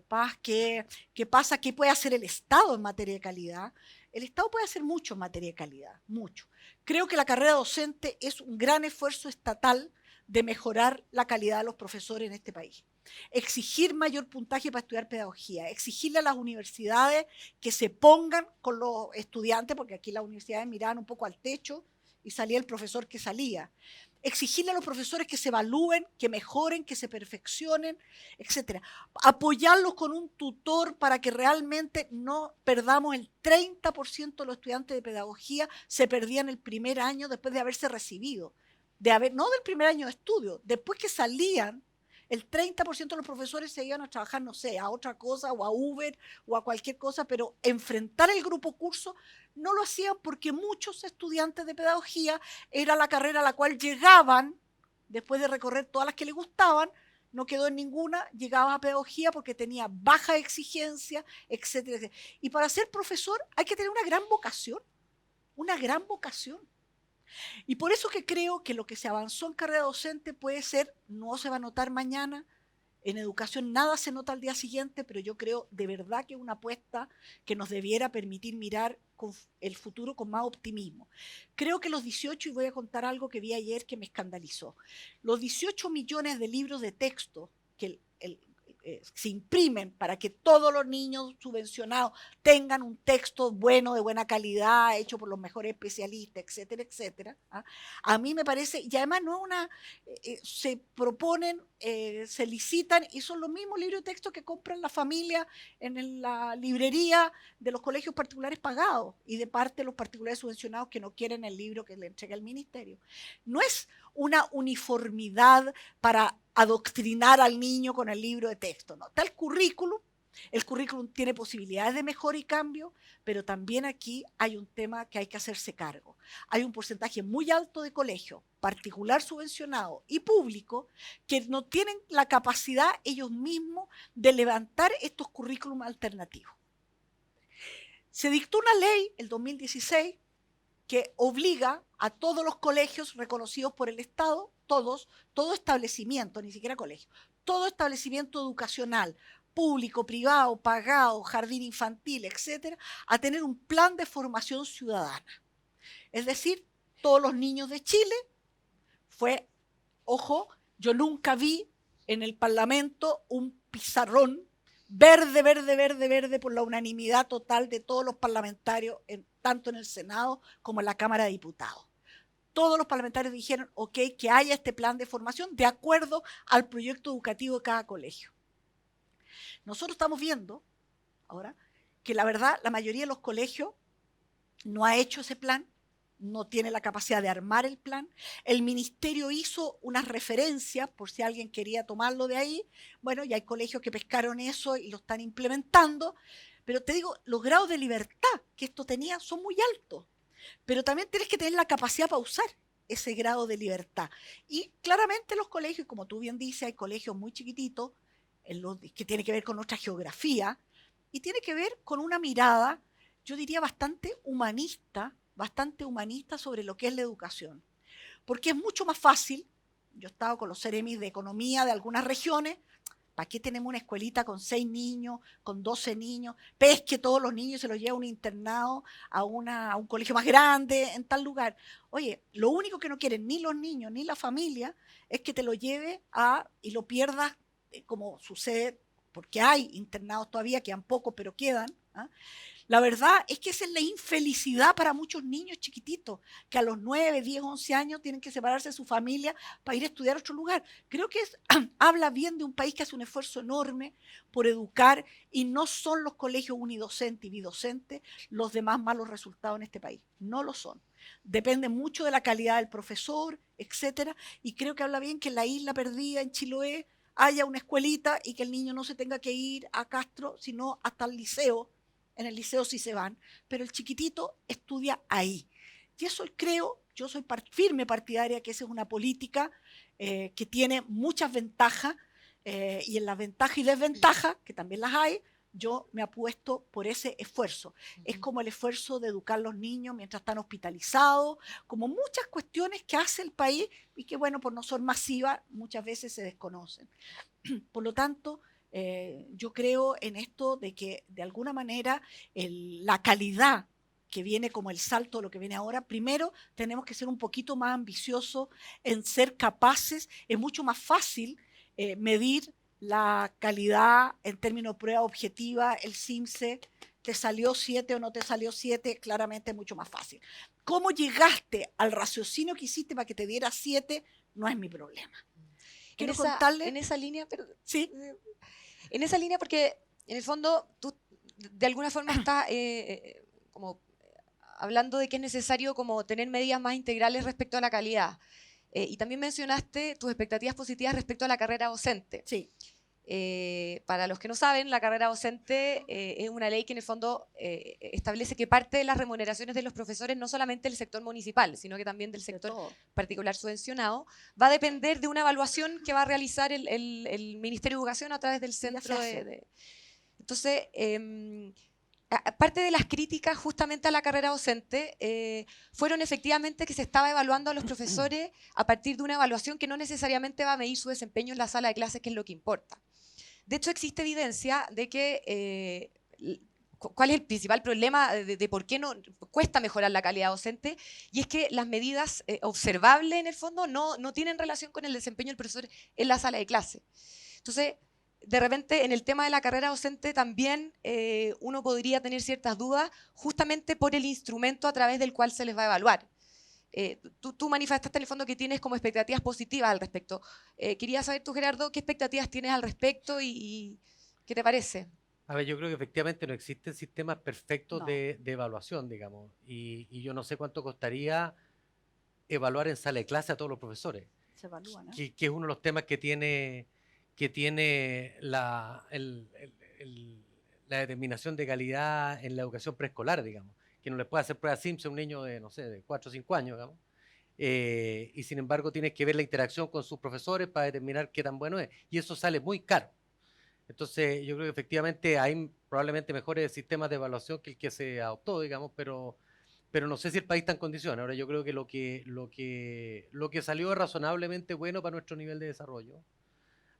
Paz, ¿qué pasa? ¿Qué puede hacer el Estado en materia de calidad? El Estado puede hacer mucho en materia de calidad, mucho. Creo que la carrera docente es un gran esfuerzo estatal de mejorar la calidad de los profesores en este país. exigir mayor puntaje para estudiar pedagogía, exigirle a las universidades que se pongan con los estudiantes, porque aquí las universidades miraban un poco al techo y salía el profesor que salía. Exigirle a los profesores que se evalúen, que mejoren, que se perfeccionen, etc. Apoyarlos con un tutor para que realmente no perdamos el 30% de los estudiantes de pedagogía se perdían el primer año después de haberse recibido. No del primer año de estudio, después que salían, el 30% de los profesores se iban a trabajar, no sé, a otra cosa, o a Uber, o a cualquier cosa, pero enfrentar el grupo curso no lo hacían porque muchos estudiantes de pedagogía era la carrera a la cual llegaban, después de recorrer todas las que les gustaban, no quedó en ninguna, llegaba a pedagogía porque tenía baja exigencia, etcétera, etcétera. Y para ser profesor hay que tener una gran vocación, una gran vocación. Y por eso que creo que lo que se avanzó en carrera docente puede ser, no se va a notar mañana, en educación nada se nota al día siguiente, pero yo creo de verdad que es una apuesta que nos debiera permitir mirar con el futuro con más optimismo. Creo que los 18, y voy a contar algo que vi ayer que me escandalizó, los 18 millones de libros de texto que se imprimen para que todos los niños subvencionados tengan un texto bueno, de buena calidad, hecho por los mejores especialistas, etcétera, etcétera. ¿Ah? A mí me parece, y además no es una, se proponen, se licitan, y son los mismos libros de texto que compran la familia en la librería de los colegios particulares pagados, y de parte de los particulares subvencionados que no quieren el libro que le entrega el ministerio. No es una uniformidad para adoctrinar al niño con el libro de texto, ¿no? Está el currículum tiene posibilidades de mejora y cambio, pero también aquí hay un tema que hay que hacerse cargo. Hay un porcentaje muy alto de colegios, particular subvencionado y público, que no tienen la capacidad ellos mismos de levantar estos currículums alternativos. Se dictó una ley, el 2016, que obliga a todos los colegios reconocidos por el Estado, todo establecimiento, ni siquiera colegio, todo establecimiento educacional, público, privado, pagado, jardín infantil, etcétera, a tener un plan de formación ciudadana. Es decir, todos los niños de Chile ojo, yo nunca vi en el Parlamento un pizarrón verde, verde, verde, verde por la unanimidad total de todos los parlamentarios, tanto en el Senado como en la Cámara de Diputados. Todos los parlamentarios dijeron, ok, que haya este plan de formación de acuerdo al proyecto educativo de cada colegio. Nosotros estamos viendo ahora que la verdad la mayoría de los colegios no ha hecho ese plan, no tiene la capacidad de armar el plan. El ministerio hizo unas referencias por si alguien quería tomarlo de ahí. Bueno, y hay colegios que pescaron eso y lo están implementando. Pero te digo, los grados de libertad que esto tenía son muy altos. Pero también tienes que tener la capacidad para usar ese grado de libertad. Y claramente los colegios, como tú bien dices, hay colegios muy chiquititos que tienen que ver con nuestra geografía y tiene que ver con una mirada, yo diría, bastante humanista sobre lo que es la educación. Porque es mucho más fácil, yo he estado con los seremis de economía de algunas regiones, ¿para qué tenemos una escuelita con 6 niños, con 12 niños? Pesque todos los niños, se los lleva a un internado, a un colegio más grande, en tal lugar. Oye, lo único que no quieren ni los niños ni la familia es que te lo lleve y lo pierdas, como sucede, porque hay internados todavía, quedan pocos, pero quedan. ¿Ah? La verdad es que esa es la infelicidad para muchos niños chiquititos, que a los 9, 10, 11 años tienen que separarse de su familia para ir a estudiar a otro lugar. Creo que habla bien de un país que hace un esfuerzo enorme por educar, y no son los colegios unidocentes y bidocentes los de más malos resultados en este país. No lo son. Depende mucho de la calidad del profesor, etcétera, y creo que habla bien que en la isla perdida, en Chiloé, haya una escuelita y que el niño no se tenga que ir a Castro, sino hasta el liceo. En el liceo sí se van, pero el chiquitito estudia ahí. Y eso creo, yo soy firme partidaria que esa es una política que tiene muchas ventajas, y en las ventajas y desventajas, que también las hay, yo me apuesto por ese esfuerzo. Es como el esfuerzo de educar a los niños mientras están hospitalizados, como muchas cuestiones que hace el país y que, bueno, por no ser masivas, muchas veces se desconocen. Por lo tanto, yo creo en esto de que de alguna manera la calidad que viene como el salto de lo que viene ahora, primero tenemos que ser un poquito más ambiciosos en ser capaces. Es mucho más fácil medir la calidad en términos de prueba objetiva, el CIMSE, te salió 7 o no te salió 7, claramente es mucho más fácil. ¿Cómo llegaste al raciocinio que hiciste para que te diera 7? No es mi problema. Quiero contarle... En esa línea, sí. En esa línea, porque en el fondo tú de alguna forma estás como hablando de que es necesario como tener medidas más integrales respecto a la calidad. Y también mencionaste tus expectativas positivas respecto a la carrera docente. Sí. Para los que no saben, la carrera docente es una ley que en el fondo establece que parte de las remuneraciones de los profesores, no solamente del sector municipal, sino que también del sector particular subvencionado, va a depender de una evaluación que va a realizar el Ministerio de Educación a través del centro de... Entonces, parte de las críticas justamente a la carrera docente fueron efectivamente que se estaba evaluando a los profesores a partir de una evaluación que no necesariamente va a medir su desempeño en la sala de clases, que es lo que importa. De hecho, existe evidencia de que cuál es el principal problema de por qué no cuesta mejorar la calidad docente, y es que las medidas observables en el fondo no tienen relación con el desempeño del profesor en la sala de clase. Entonces, de repente, en el tema de la carrera docente también uno podría tener ciertas dudas justamente por el instrumento a través del cual se les va a evaluar. Tú manifestaste en el fondo que tienes como expectativas positivas al respecto. Quería saber tú, Gerardo, qué expectativas tienes al respecto y qué te parece. A ver, yo creo que efectivamente no existen sistemas perfectos de evaluación, digamos, y yo no sé cuánto costaría evaluar en sala de clase a todos los profesores. Se evalúa, ¿no? Que es uno de los temas que tiene la determinación de calidad en la educación preescolar, digamos, que no le puede hacer pruebas SIMS a un niño de, no sé, de 4 o 5 años, digamos, y sin embargo tienes que ver la interacción con sus profesores para determinar qué tan bueno es, y eso sale muy caro. Entonces yo creo que efectivamente hay probablemente mejores sistemas de evaluación que el que se adoptó, digamos, pero no sé si el país está en condiciones. Ahora yo creo que lo que salió es razonablemente bueno para nuestro nivel de desarrollo.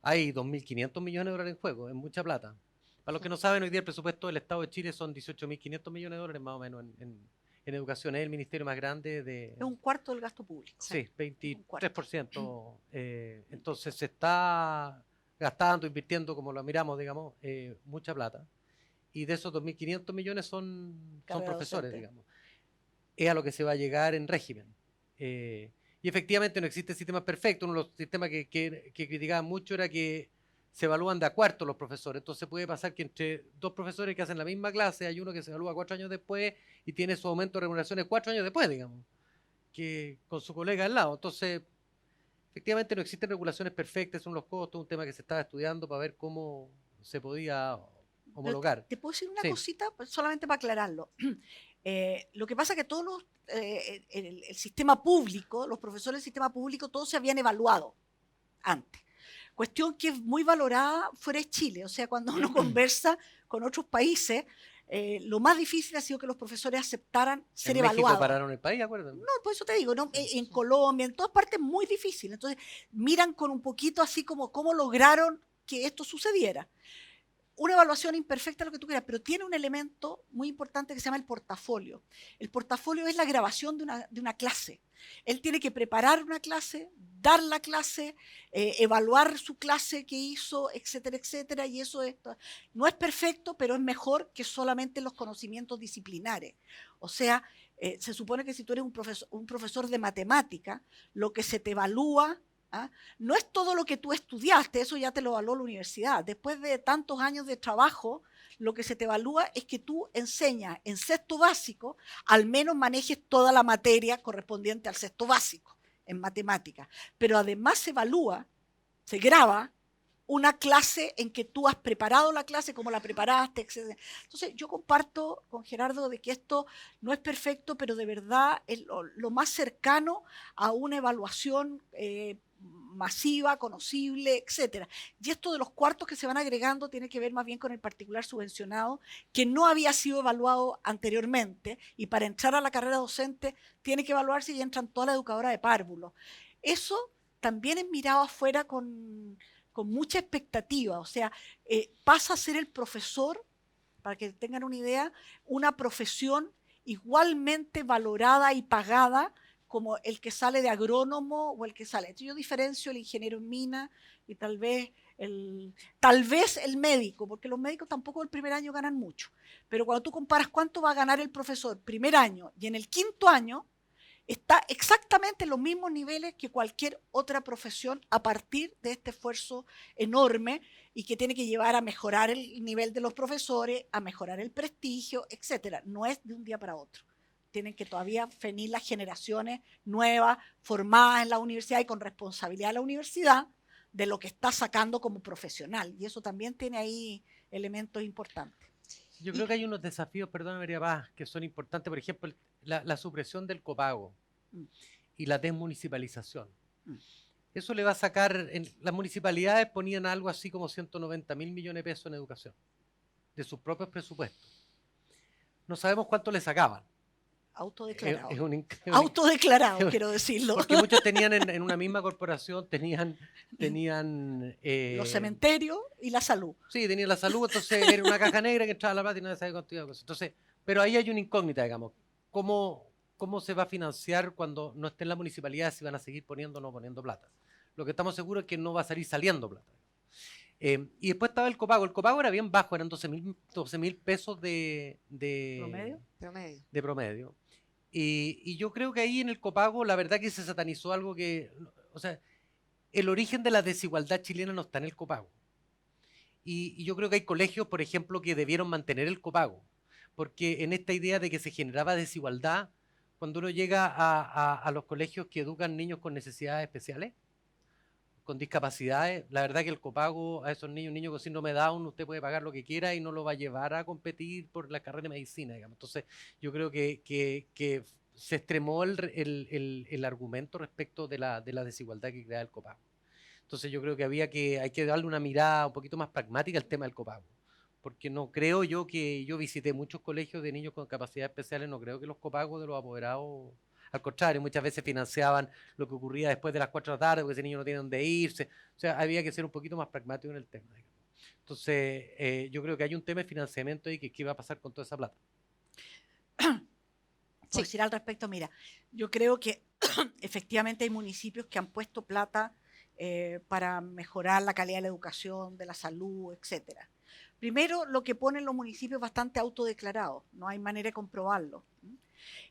Hay 2.500 millones de dólares en juego, es mucha plata. Para los que no saben, hoy día el presupuesto del Estado de Chile son 18.500 millones de dólares más o menos en educación. Es el ministerio más grande de... Es un cuarto del gasto público. Sí, 23%. Entonces se está gastando, invirtiendo, como lo miramos, digamos, mucha plata. Y de esos 2.500 millones son profesores, digamos. Es a lo que se va a llegar en régimen. Y efectivamente no existe sistema perfecto. Uno de los sistemas que criticaban mucho era que se evalúan de a cuarto los profesores. Entonces puede pasar que entre dos profesores que hacen la misma clase hay uno que se evalúa 4 años después y tiene su aumento de remuneraciones 4 años después, digamos, que con su colega al lado. Entonces, efectivamente no existen regulaciones perfectas, son los costos, un tema que se estaba estudiando para ver cómo se podía homologar. ¿Te puedo decir una cosita? Pues solamente para aclararlo. Lo que pasa es que todos el sistema público, los profesores del sistema público, todos se habían evaluado antes. Cuestión que es muy valorada fuera de Chile. O sea, cuando uno conversa con otros países, lo más difícil ha sido que los profesores aceptaran ser evaluados. ¿En México pararon el país, acuérdate? No, por eso te digo, ¿no? En Colombia, en todas partes es muy difícil. Entonces, miran con un poquito así como cómo lograron que esto sucediera. Una evaluación imperfecta, lo que tú quieras, pero tiene un elemento muy importante que se llama el portafolio. El portafolio es la grabación de una clase. Él tiene que preparar una clase, dar la clase, evaluar su clase que hizo, etcétera, etcétera, y eso no es perfecto, pero es mejor que solamente los conocimientos disciplinares. O sea, se supone que si tú eres un profesor de matemática, lo que se te evalúa no es todo lo que tú estudiaste, eso ya te lo evaluó la universidad. Después de tantos años de trabajo, lo que se te evalúa es que tú enseñas en sexto básico, al menos manejes toda la materia correspondiente al sexto básico en matemáticas. Pero además se evalúa, se graba una clase en que tú has preparado la clase, cómo la preparaste, etc. Entonces yo comparto con Gerardo de que esto no es perfecto, pero de verdad es lo más cercano a una evaluación masiva, conocible, etcétera. Y esto de los cuartos que se van agregando tiene que ver más bien con el particular subvencionado, que no había sido evaluado anteriormente, y para entrar a la carrera docente tiene que evaluarse y entran todas las educadoras de párvulos. Eso también es mirado afuera con mucha expectativa, o sea, pasa a ser el profesor, para que tengan una idea, una profesión igualmente valorada y pagada como el que sale de agrónomo o el que sale. Entonces yo diferencio el ingeniero en mina y tal vez tal vez el médico, porque los médicos tampoco el primer año ganan mucho, pero cuando tú comparas cuánto va a ganar el profesor primer año y en el quinto año, está exactamente en los mismos niveles que cualquier otra profesión a partir de este esfuerzo enorme y que tiene que llevar a mejorar el nivel de los profesores, a mejorar el prestigio, etcétera. No es de un día para otro. Tienen que todavía venir las generaciones nuevas, formadas en la universidad y con responsabilidad de la universidad, de lo que está sacando como profesional. Y eso también tiene ahí elementos importantes. Yo creo que hay unos desafíos, perdona María Paz, que son importantes. Por ejemplo, la supresión del copago y la desmunicipalización. Eso le va a sacar, las municipalidades ponían algo así como 190.000 millones de pesos en educación, de sus propios presupuestos. No sabemos cuánto le sacaban. Autodeclarado. Es Autodeclarado, quiero decirlo. Porque muchos tenían en una misma corporación, tenían los cementerios y la salud. Sí, tenían la salud, entonces era una caja negra que entraba la plata y nadie sabía cuánto iba a costar. Entonces, pero ahí hay una incógnita, digamos. ¿Cómo se va a financiar cuando no esté en la municipalidad, si van a seguir poniendo o no poniendo plata? Lo que estamos seguros es que no va a salir saliendo plata. Y después estaba el copago. El copago era bien bajo, eran 12.000 pesos de promedio. Y yo creo que ahí en el copago, la verdad que se satanizó algo que, o sea, el origen de la desigualdad chilena no está en el copago. Y yo creo que hay colegios, por ejemplo, que debieron mantener el copago, porque en esta idea de que se generaba desigualdad, cuando uno llega a los colegios que educan niños con necesidades especiales, con discapacidades, la verdad que el copago a esos niños, un niño con síndrome de Down, usted puede pagar lo que quiera y no lo va a llevar a competir por la carrera de medicina, digamos. Entonces, yo creo que se extremó el argumento respecto de la desigualdad que crea el copago. Entonces, yo creo que hay que darle una mirada un poquito más pragmática al tema del copago. Porque no creo yo que yo visité muchos colegios de niños con capacidades especiales, no creo que los copagos de los apoderados, al contrario, muchas veces financiaban lo que ocurría después de las 4 de la tarde, porque ese niño no tiene dónde irse. O sea, había que ser un poquito más pragmático en el tema. Entonces, yo creo que hay un tema de financiamiento ahí que qué va a pasar con toda esa plata. Por decir al respecto, mira, yo creo que efectivamente hay municipios que han puesto plata para mejorar la calidad de la educación, de la salud, etcétera. Primero, lo que ponen los municipios es bastante autodeclarado, no hay manera de comprobarlo.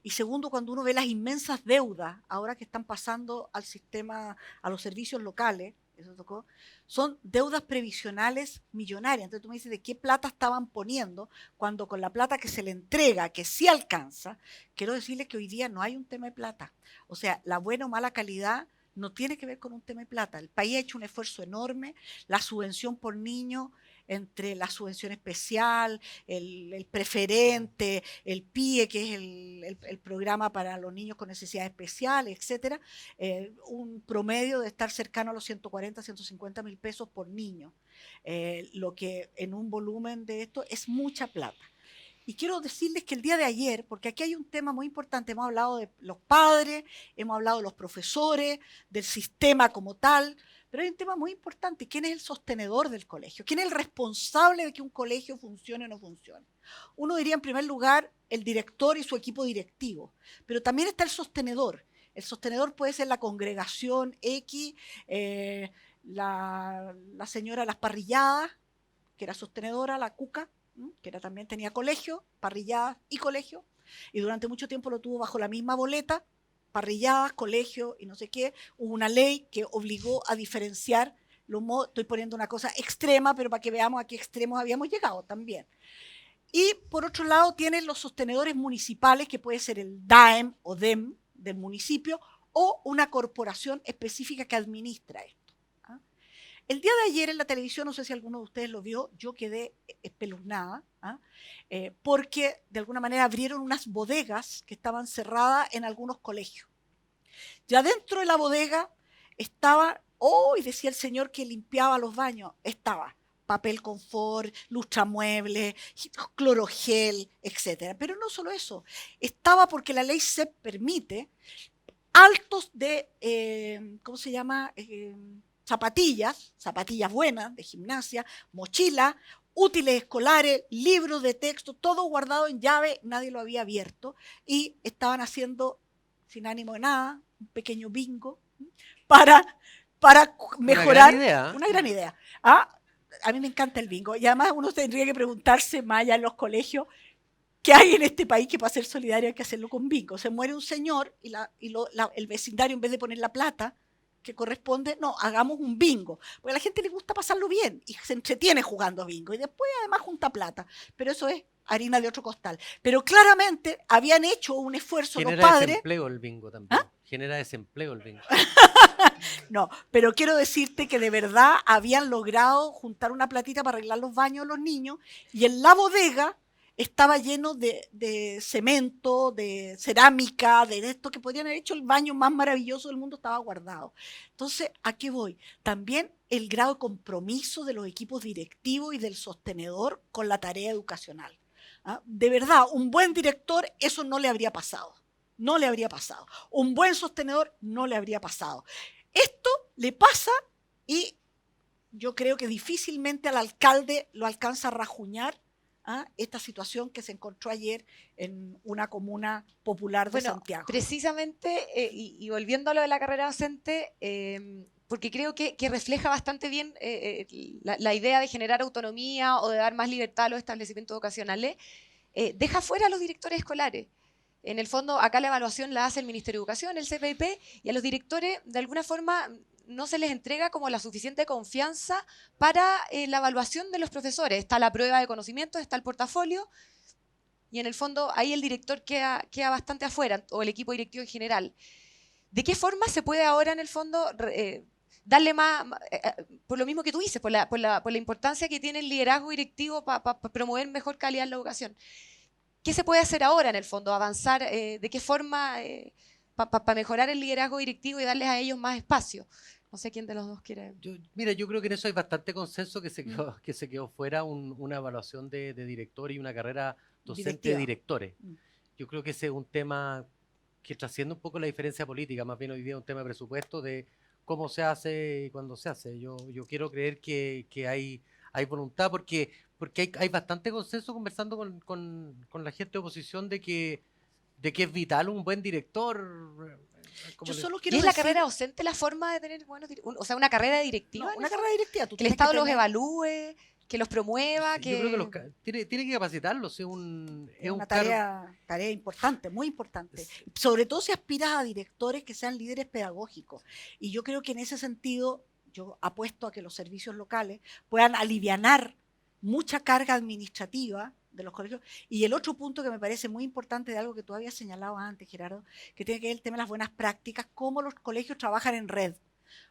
Y segundo, cuando uno ve las inmensas deudas ahora que están pasando al sistema, a los servicios locales, eso tocó, son deudas previsionales millonarias. Entonces tú me dices de qué plata estaban poniendo, cuando con la plata que se le entrega, que sí alcanza, quiero decirles que hoy día no hay un tema de plata. O sea, la buena o mala calidad no tiene que ver con un tema de plata. El país ha hecho un esfuerzo enorme, la subvención por niño, entre la subvención especial, el preferente, el PIE, que es el programa para los niños con necesidades especiales, etcétera, un promedio de estar cercano a los 140, 150 mil pesos por niño, lo que en un volumen de esto es mucha plata. Y quiero decirles que el día de ayer, porque aquí hay un tema muy importante, hemos hablado de los padres, hemos hablado de los profesores, del sistema como tal, pero hay un tema muy importante, ¿quién es el sostenedor del colegio? ¿Quién es el responsable de que un colegio funcione o no funcione? Uno diría en primer lugar el director y su equipo directivo, pero también está el sostenedor. El sostenedor puede ser la congregación X, la señora de las parrilladas, que era sostenedora, la Cuca, que también tenía colegio, parrilladas y colegio, y durante mucho tiempo lo tuvo bajo la misma boleta, parrilladas, colegio y no sé qué. Hubo una ley que obligó a diferenciar los modos. Estoy poniendo una cosa extrema, pero para que veamos a qué extremos habíamos llegado también. Y por otro lado tienen los sostenedores municipales, que puede ser el DAEM o DEM del municipio, o una corporación específica que administra esto. El día de ayer en la televisión, no sé si alguno de ustedes lo vio, yo quedé espeluznada, porque de alguna manera abrieron unas bodegas que estaban cerradas en algunos colegios. Ya dentro de la bodega estaba, y decía el señor que limpiaba los baños, estaba papel confort, lustramuebles, clorogel, etc. Pero no solo eso, estaba porque la ley se permite altos de, ¿cómo se llama?, zapatillas buenas de gimnasia, mochila, útiles escolares, libros de texto, todo guardado en llave, nadie lo había abierto y estaban haciendo, sin ánimo de nada, un pequeño bingo para mejorar. Una gran idea. Una gran idea. Ah, a mí me encanta el bingo. Y además uno tendría que preguntarse más allá en los colegios, ¿qué hay en este país que para ser solidario hay que hacerlo con bingo? Se muere un señor y, el vecindario, en vez de poner la plata que corresponde, no, hagamos un bingo. Porque a la gente le gusta pasarlo bien y se entretiene jugando bingo. Y después además junta plata. Pero eso es harina de otro costal. Pero claramente habían hecho un esfuerzo los Genera padres. desempleo el bingo también. ¿Ah? Genera desempleo el bingo. No, pero quiero decirte que de verdad habían logrado juntar una platita para arreglar los baños de los niños y en la bodega estaba lleno de cemento, de cerámica, de esto que podrían haber hecho el baño más maravilloso del mundo, estaba guardado. Entonces, ¿a qué voy? También el grado de compromiso de los equipos directivos y del sostenedor con la tarea educacional. ¿Ah? De verdad, un buen director eso no le habría pasado. No le habría pasado. Un buen sostenedor no le habría pasado. Esto le pasa y yo creo que difícilmente al alcalde lo alcanza a rajuñar esta situación que se encontró ayer en una comuna popular de Santiago. Precisamente, y volviendo a lo de la carrera docente, porque creo que refleja bastante bien la idea de generar autonomía o de dar más libertad a los establecimientos educacionales, deja fuera a los directores escolares. En el fondo, acá la evaluación la hace el Ministerio de Educación, el CPIP, y a los directores, de alguna forma, no se les entrega como la suficiente confianza para la evaluación de los profesores. Está la prueba de conocimientos, está el portafolio, y en el fondo ahí el director queda bastante afuera, o el equipo directivo en general. ¿De qué forma se puede ahora, en el fondo, darle más, por lo mismo que tú dices, por la importancia que tiene el liderazgo directivo para promover mejor calidad en la educación? ¿Qué se puede hacer ahora, en el fondo? ¿Avanzar? ¿De qué forma para mejorar el liderazgo directivo y darles a ellos más espacio? No sé quién de los dos quiere. Mira, yo creo que en eso hay bastante consenso, que se quedó fuera una evaluación de director y una carrera docente de directores. Yo creo que ese es un tema que trasciende un poco la diferencia política, más bien hoy día es un tema de presupuesto, de cómo se hace y cuándo se hace. Yo quiero creer que hay voluntad, porque hay bastante consenso conversando con la gente de oposición de que es vital un buen director. Yo solo ¿Y quiero es la carrera docente la forma de tener buenos o sea, una carrera directiva? No, una carrera directiva. Que el Estado los evalúe, que los promueva. Sí, yo creo que tiene que capacitarlos. Es una tarea importante, muy importante. Sobre todo si aspiras a directores que sean líderes pedagógicos. Y yo creo que en ese sentido, yo apuesto a que los servicios locales puedan alivianar mucha carga administrativa de los colegios. Y el otro punto que me parece muy importante de algo que tú habías señalado antes, Gerardo, que tiene que ver el tema de las buenas prácticas, cómo los colegios trabajan en red.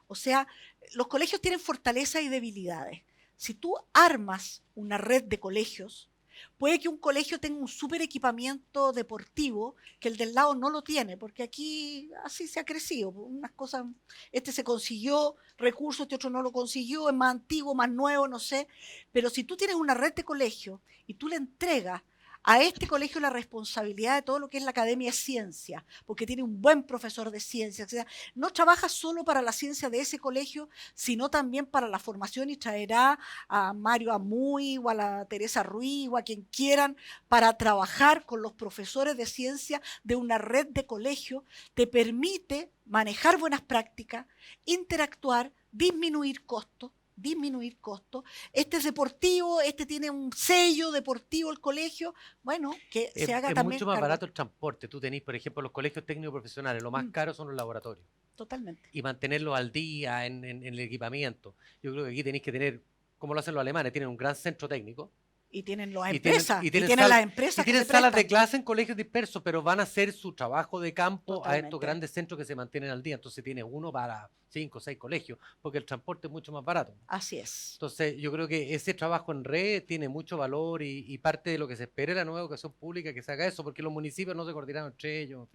O sea, los colegios tienen fortalezas y debilidades. Si tú armas una red de colegios, puede que un colegio tenga un súper equipamiento deportivo que el del lado no lo tiene, porque aquí así se ha crecido. Unas cosas, este se consiguió recursos, este otro no lo consiguió, es más antiguo, más nuevo, no sé. Pero si tú tienes una red de colegios y tú le entregas a este colegio la responsabilidad de todo lo que es la Academia de Ciencia, porque tiene un buen profesor de ciencia, o sea, no trabaja solo para la ciencia de ese colegio, sino también para la formación, y traerá a Mario Amuy o a la Teresa Ruiz o a quien quieran para trabajar con los profesores de ciencia de una red de colegio. Te permite manejar buenas prácticas, interactuar, disminuir costos. Este es deportivo, este tiene un sello deportivo el colegio, bueno, que se haga también. Es mucho más barato el transporte. Tú tenés, por ejemplo, los colegios técnicos profesionales, lo más caro son los laboratorios. Totalmente. Y mantenerlos al día en el equipamiento. Yo creo que aquí tenéis que tener, como lo hacen los alemanes, tienen un gran centro técnico. Y tienen las empresas. Y tienen las empresas que tienen salas de clase en colegios dispersos, pero van a hacer su trabajo de campo a estos grandes centros que se mantienen al día. Entonces tiene uno para 5 o 6 colegios, porque el transporte es mucho más barato. Así es. Entonces yo creo que ese trabajo en red tiene mucho valor y parte de lo que se espera de la nueva educación pública que se haga eso, porque los municipios no se coordinaron entre ellos.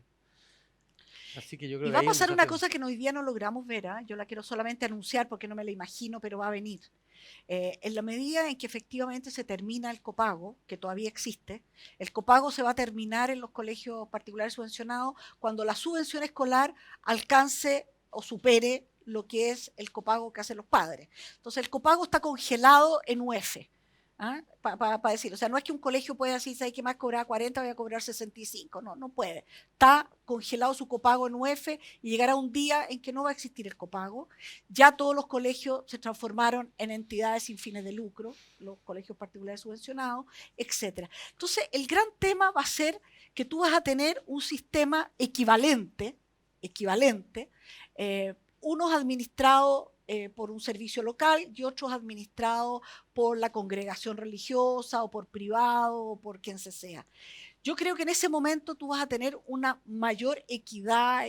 Así que yo creo y va a pasar una cosa que hoy día no logramos ver, yo la quiero solamente anunciar porque no me la imagino, pero va a venir. En la medida en que efectivamente se termina el copago, que todavía existe, el copago se va a terminar en los colegios particulares subvencionados cuando la subvención escolar alcance o supere lo que es el copago que hacen los padres. Entonces el copago está congelado en UF. Para decirlo. O sea, no es que un colegio pueda decir, ¿sabes qué más cobrar 40, voy a cobrar 65? No, no puede. Está congelado su copago en UF y llegará un día en que no va a existir el copago. Ya todos los colegios se transformaron en entidades sin fines de lucro, los colegios particulares subvencionados, etc. Entonces, el gran tema va a ser que tú vas a tener un sistema equivalente, unos administrados por un servicio local y otros administrados por la congregación religiosa o por privado o por quien se sea. Yo creo que en ese momento tú vas a tener una mayor equidad,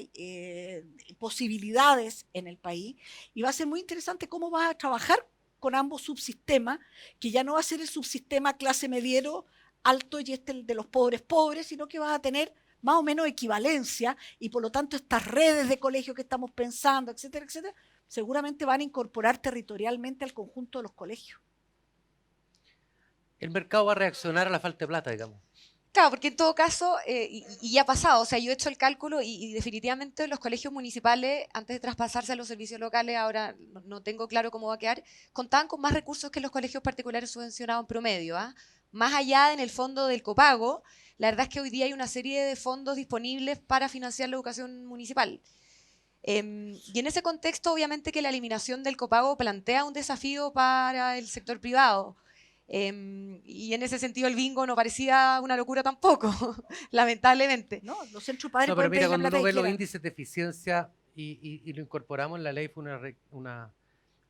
posibilidades en el país, y va a ser muy interesante cómo vas a trabajar con ambos subsistemas, que ya no va a ser el subsistema clase mediero alto y el de los pobres pobres, sino que vas a tener más o menos equivalencia, y por lo tanto estas redes de colegios que estamos pensando, etcétera, etcétera, seguramente van a incorporar territorialmente al conjunto de los colegios. El mercado va a reaccionar a la falta de plata, digamos. Claro, porque en todo caso, y ya ha pasado, o sea, yo he hecho el cálculo y definitivamente los colegios municipales, antes de traspasarse a los servicios locales, ahora no tengo claro cómo va a quedar, contaban con más recursos que los colegios particulares subvencionados en promedio. Más allá en el fondo del copago, la verdad es que hoy día hay una serie de fondos disponibles para financiar la educación municipal. Y en ese contexto, obviamente que la eliminación del copago plantea un desafío para el sector privado. Y en ese sentido el bingo no parecía una locura tampoco, lamentablemente. No, los centros padres no, pero pueden mira, pedir la cuando plata uno que ve los quieran. índices de eficiencia y lo incorporamos en la ley, fue una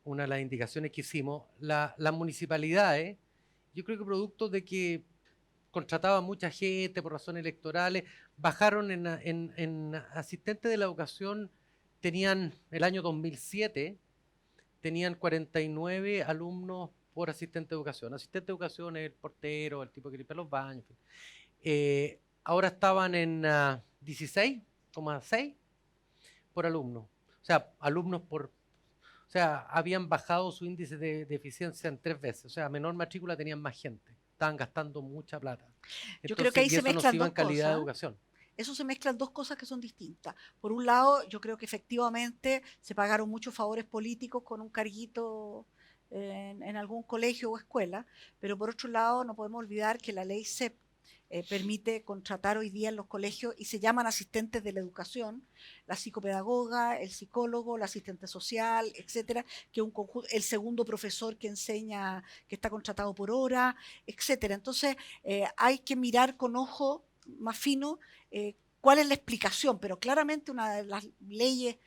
de las indicaciones que hicimos, las municipalidades, yo creo que producto de que contrataban mucha gente por razones electorales, bajaron en asistentes de la educación, tenían el año 2007, tenían 49 alumnos por asistente de educación. Asistente de educación es el portero, el tipo que limpia los baños. En fin. Ahora estaban en 16,6 por alumno. O sea, habían bajado su índice de eficiencia en 3 veces. O sea, a menor matrícula tenían más gente. Estaban gastando mucha plata. Entonces, yo creo que ahí se mezclan iba dos en calidad de cosas. educación. Eso se mezclan dos cosas que son distintas. Por un lado, yo creo que efectivamente se pagaron muchos favores políticos con un carguito en algún colegio o escuela, pero por otro lado no podemos olvidar que la ley SEP permite contratar hoy día en los colegios, y se llaman asistentes de la educación, la psicopedagoga, el psicólogo, la asistente social, etcétera, que es un conjunto, el segundo profesor que enseña, que está contratado por hora, etcétera. Entonces hay que mirar con ojo más fino cuál es la explicación, pero claramente una de las leyes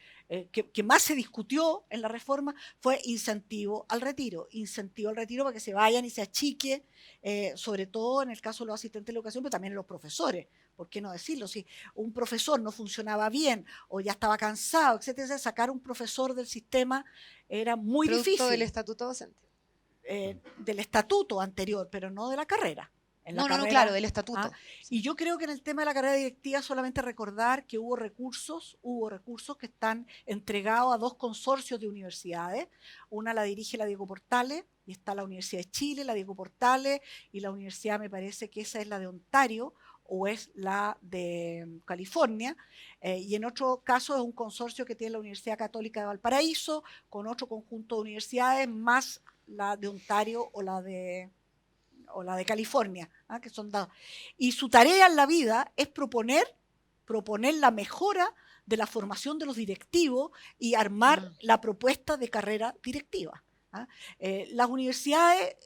que más se discutió en la reforma fue incentivo al retiro para que se vayan y se achique, sobre todo en el caso de los asistentes de educación, pero también los profesores. ¿Por qué no decirlo? Si un profesor no funcionaba bien o ya estaba cansado, etcétera, sacar un profesor del sistema era muy Producto difícil. del estatuto docente. Del estatuto anterior, pero no de la carrera. No, claro, del estatuto. Y yo creo que en el tema de la carrera directiva solamente recordar que hubo recursos que están entregados a 2 consorcios de universidades. Una la dirige la Diego Portales, y está la Universidad de Chile, la Diego Portales, y la universidad, me parece que esa es la de Ontario, o es la de California, y en otro caso es un consorcio que tiene la Universidad Católica de Valparaíso, con otro conjunto de universidades, más la de Ontario o la de California, que son dados. Y su tarea en la vida es proponer la mejora de la formación de los directivos y armar la propuesta de carrera directiva. Las universidades,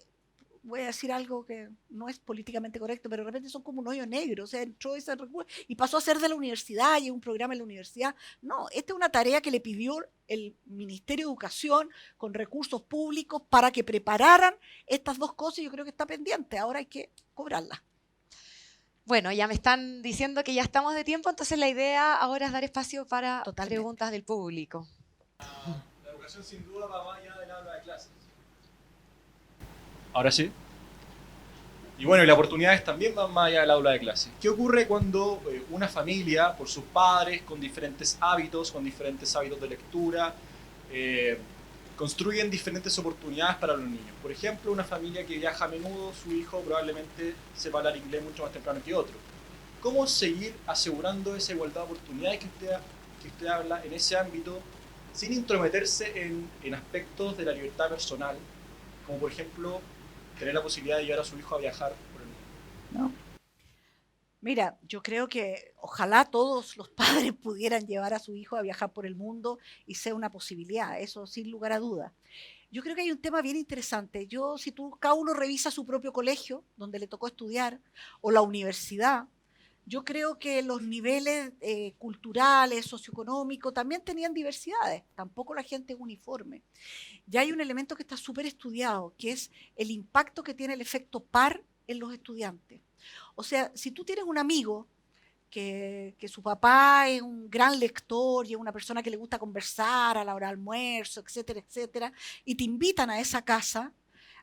voy a decir algo que no es políticamente correcto, pero de repente son como un hoyo negro, o sea, entró ese recurso y pasó a ser de la universidad, y un programa en la universidad. No, esta es una tarea que le pidió el Ministerio de Educación con recursos públicos para que prepararan estas 2 cosas, y yo creo que está pendiente, ahora hay que cobrarla. Bueno, ya me están diciendo que ya estamos de tiempo, entonces la idea ahora es dar espacio para preguntas del público. La educación sin duda va más allá del aula de clases. Ahora sí. Y bueno, y las oportunidades también van más allá del aula de clase. ¿Qué ocurre cuando una familia, por sus padres, con diferentes hábitos de lectura, construyen diferentes oportunidades para los niños? Por ejemplo, una familia que viaja a menudo, su hijo probablemente sepa hablar inglés mucho más temprano que otro. ¿Cómo seguir asegurando esa igualdad de oportunidades que usted habla en ese ámbito, sin intrometerse en aspectos de la libertad personal, como por ejemplo tener la posibilidad de llevar a su hijo a viajar por el mundo? ¿No? Mira, yo creo que ojalá todos los padres pudieran llevar a su hijo a viajar por el mundo y sea una posibilidad, eso sin lugar a dudas. Yo creo que hay un tema bien interesante. Si cada uno revisa su propio colegio, donde le tocó estudiar, o la universidad, yo creo que los niveles culturales, socioeconómicos, también tenían diversidades. Tampoco la gente es uniforme. Ya hay un elemento que está súper estudiado, que es el impacto que tiene el efecto par en los estudiantes. O sea, si tú tienes un amigo que su papá es un gran lector y es una persona que le gusta conversar a la hora del almuerzo, etcétera, etcétera, y te invitan a esa casa,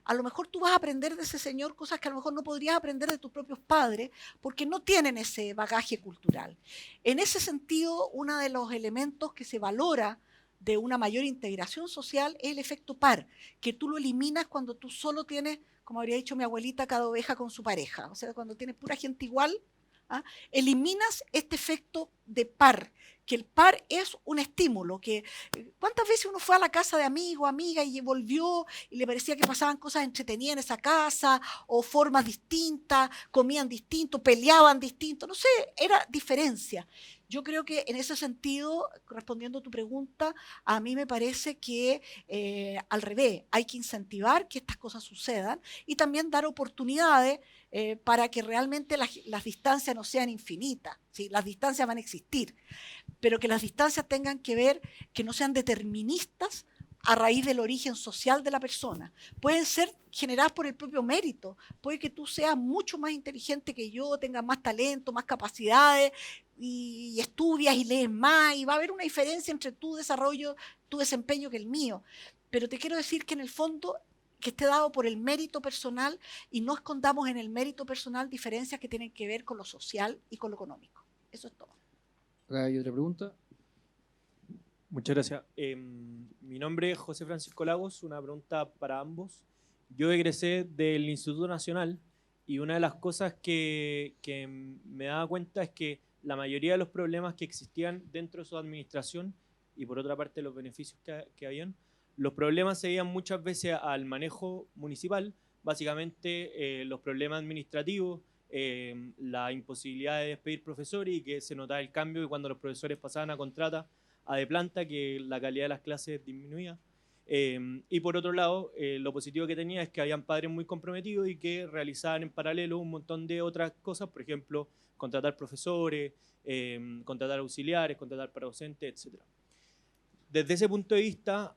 a lo mejor tú vas a aprender de ese señor cosas que a lo mejor no podrías aprender de tus propios padres porque no tienen ese bagaje cultural. En ese sentido, uno de los elementos que se valora de una mayor integración social es el efecto par, que tú lo eliminas cuando tú solo tienes, como habría dicho mi abuelita, cada oveja con su pareja. O sea, cuando tienes pura gente igual, ¿ah? Eliminas este efecto de par, que el par es un estímulo, que ¿cuántas veces uno fue a la casa de amigo, amiga y volvió y le parecía que pasaban cosas entretenidas en esa casa, o formas distintas, comían distinto, peleaban distinto, no sé, era diferencia. Yo creo que en ese sentido, respondiendo a tu pregunta, a mí me parece que al revés, hay que incentivar que estas cosas sucedan y también dar oportunidades para que realmente las distancias no sean infinitas, ¿sí? Las distancias van a existir, pero que las distancias tengan que ver, que no sean deterministas a raíz del origen social de la persona. Pueden ser generadas por el propio mérito. Puede que tú seas mucho más inteligente que yo, tengas más talento, más capacidades, y estudias y lees más, y va a haber una diferencia entre tu desarrollo, tu desempeño que el mío. Pero te quiero decir que en el fondo que esté dado por el mérito personal y no escondamos en el mérito personal diferencias que tienen que ver con lo social y con lo económico. Eso es todo. Acá hay otra pregunta. Muchas gracias. Mi nombre es José Francisco Lagos, una pregunta para ambos. Yo egresé del Instituto Nacional y una de las cosas que me daba cuenta es que la mayoría de los problemas que existían dentro de su administración y por otra parte los beneficios que habían, los problemas se veían muchas veces al manejo municipal, básicamente los problemas administrativos, la imposibilidad de despedir profesores y que se notaba el cambio que cuando los profesores pasaban a contrata a de planta, que la calidad de las clases disminuía. Y por otro lado, lo positivo que tenía es que habían padres muy comprometidos y que realizaban en paralelo un montón de otras cosas, por ejemplo, contratar profesores, contratar auxiliares, contratar para docentes, etc. Desde ese punto de vista,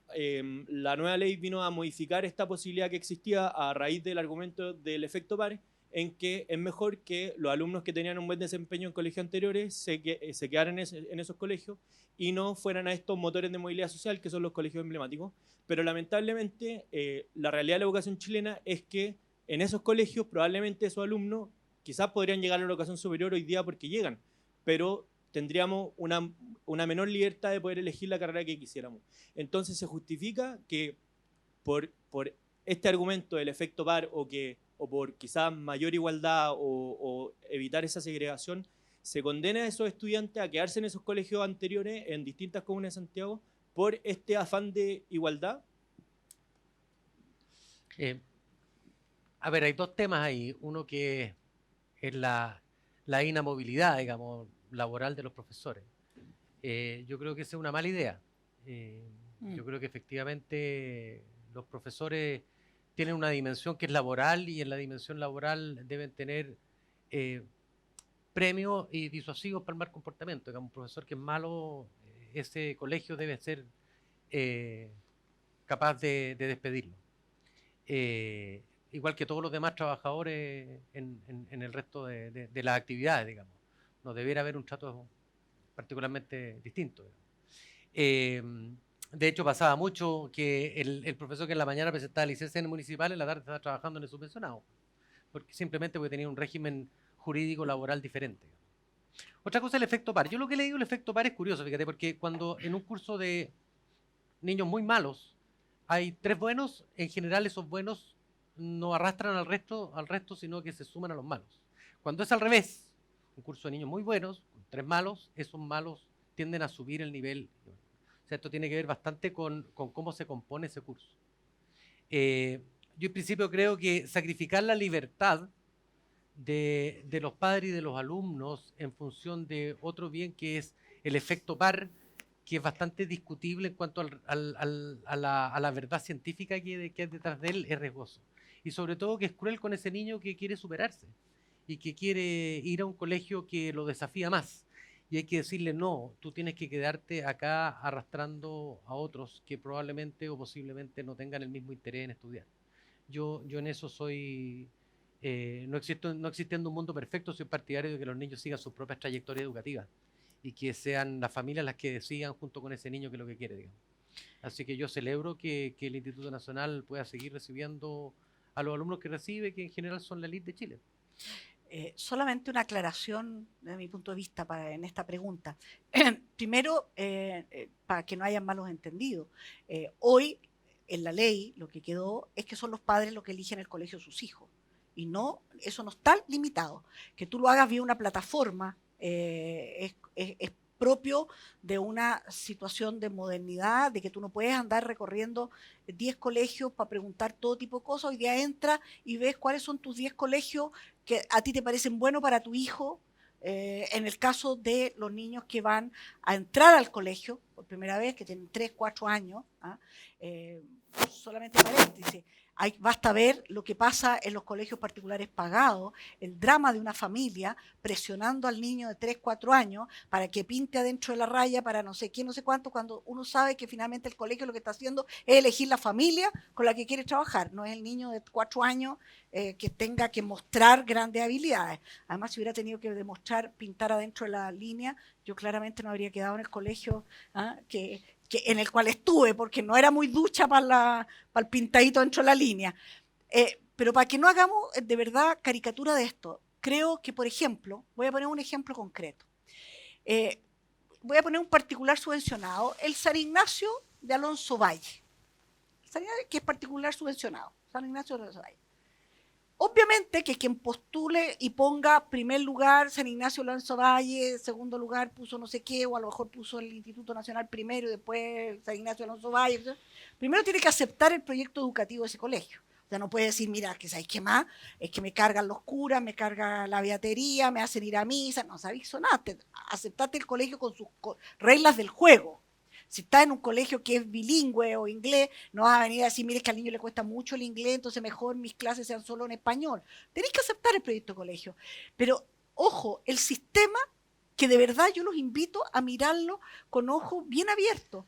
la nueva ley vino a modificar esta posibilidad que existía a raíz del argumento del efecto par, en que es mejor que los alumnos que tenían un buen desempeño en colegios anteriores se quedaran en esos colegios y no fueran a estos motores de movilidad social que son los colegios emblemáticos. Pero lamentablemente la realidad de la educación chilena es que en esos colegios probablemente esos alumnos quizás podrían llegar a la educación superior hoy día porque llegan, pero tendríamos una menor libertad de poder elegir la carrera que quisiéramos. Entonces se justifica que por este argumento del efecto par o por quizás mayor igualdad o evitar esa segregación, se condena a esos estudiantes a quedarse en esos colegios anteriores en distintas comunas de Santiago por este afán de igualdad. A ver, hay dos temas ahí. Uno que es la inamovilidad, digamos, laboral de los profesores. Yo creo que esa es una mala idea. Yo creo que efectivamente los profesores tienen una dimensión que es laboral y en la dimensión laboral deben tener premios y disuasivos para el mal comportamiento. Digamos, un profesor que es malo, ese colegio debe ser capaz de despedirlo. Igual que todos los demás trabajadores en el resto de las actividades, digamos. No debiera haber un trato particularmente distinto. De hecho, pasaba mucho que el profesor que en la mañana presentaba licencia en el municipal, en la tarde estaba trabajando en el subvencionado, simplemente porque tenía un régimen jurídico laboral diferente. Otra cosa es el efecto par. Yo lo que le digo el efecto par es curioso, fíjate, porque cuando en un curso de niños muy malos hay 3 buenos, en general esos buenos no arrastran al resto, sino que se suman a los malos. Cuando es al revés, un curso de niños muy buenos, con 3 malos, esos malos tienden a subir el nivel. O sea, esto tiene que ver bastante con cómo se compone ese curso. Yo en principio creo que sacrificar la libertad de los padres y de los alumnos en función de otro bien que es el efecto par, que es bastante discutible en cuanto a la verdad científica que hay detrás de él, es riesgoso. Y sobre todo que es cruel con ese niño que quiere superarse y que quiere ir a un colegio que lo desafía más. Y hay que decirle, no, tú tienes que quedarte acá arrastrando a otros que probablemente o posiblemente no tengan el mismo interés en estudiar. Yo en eso soy, no existiendo un mundo perfecto, soy partidario de que los niños sigan sus propias trayectorias educativas y que sean las familias las que decidan junto con ese niño qué es lo que quiere, digamos. Así que yo celebro que el Instituto Nacional pueda seguir recibiendo a los alumnos que recibe, que en general son la élite de Chile. Solamente una aclaración desde mi punto de vista en esta pregunta. Primero, para que no hayan malos entendidos, hoy en la ley lo que quedó es que son los padres los que eligen el colegio de sus hijos. Y no, eso no está limitado. Que tú lo hagas vía una plataforma es propio de una situación de modernidad, de que tú no puedes andar recorriendo 10 colegios para preguntar todo tipo de cosas. Hoy día entras y ves cuáles son tus 10 colegios que a ti te parecen buenos para tu hijo. En el caso de los niños que van a entrar al colegio por primera vez, que tienen 3, 4 años, solamente paréntesis, basta ver lo que pasa en los colegios particulares pagados, el drama de una familia presionando al niño de 3, 4 años para que pinte adentro de la raya, para no sé qué, no sé cuánto, cuando uno sabe que finalmente el colegio lo que está haciendo es elegir la familia con la que quiere trabajar, no es el niño de 4 años que tenga que mostrar grandes habilidades. Además, si hubiera tenido que demostrar pintar adentro de la línea, yo claramente no habría quedado en el colegio en el cual estuve, porque no era muy ducha para el pintadito dentro de la línea. Pero para que no hagamos de verdad caricatura de esto, creo que, por ejemplo, voy a poner un ejemplo concreto. Voy a poner un particular subvencionado, el San Ignacio de Alonso Valle, que es particular subvencionado, San Ignacio de Alonso Valle. Obviamente que quien postule y ponga primer lugar San Ignacio Alonso Valle, segundo lugar puso no sé qué, o a lo mejor puso el Instituto Nacional primero y después San Ignacio Alonso Valle, primero tiene que aceptar el proyecto educativo de ese colegio. O sea, no puede decir, mira, que ¿sabes qué más? Es que me cargan los curas, me carga la beatería, me hacen ir a misa. No sabéis, sonaste. Aceptaste el colegio con sus reglas del juego. Si estás en un colegio que es bilingüe o inglés, no vas a venir a decir, mire, es que al niño le cuesta mucho el inglés, entonces mejor mis clases sean solo en español. Tenéis que aceptar el proyecto de colegio. Pero, ojo, el sistema, que de verdad yo los invito a mirarlo con ojos bien abiertos.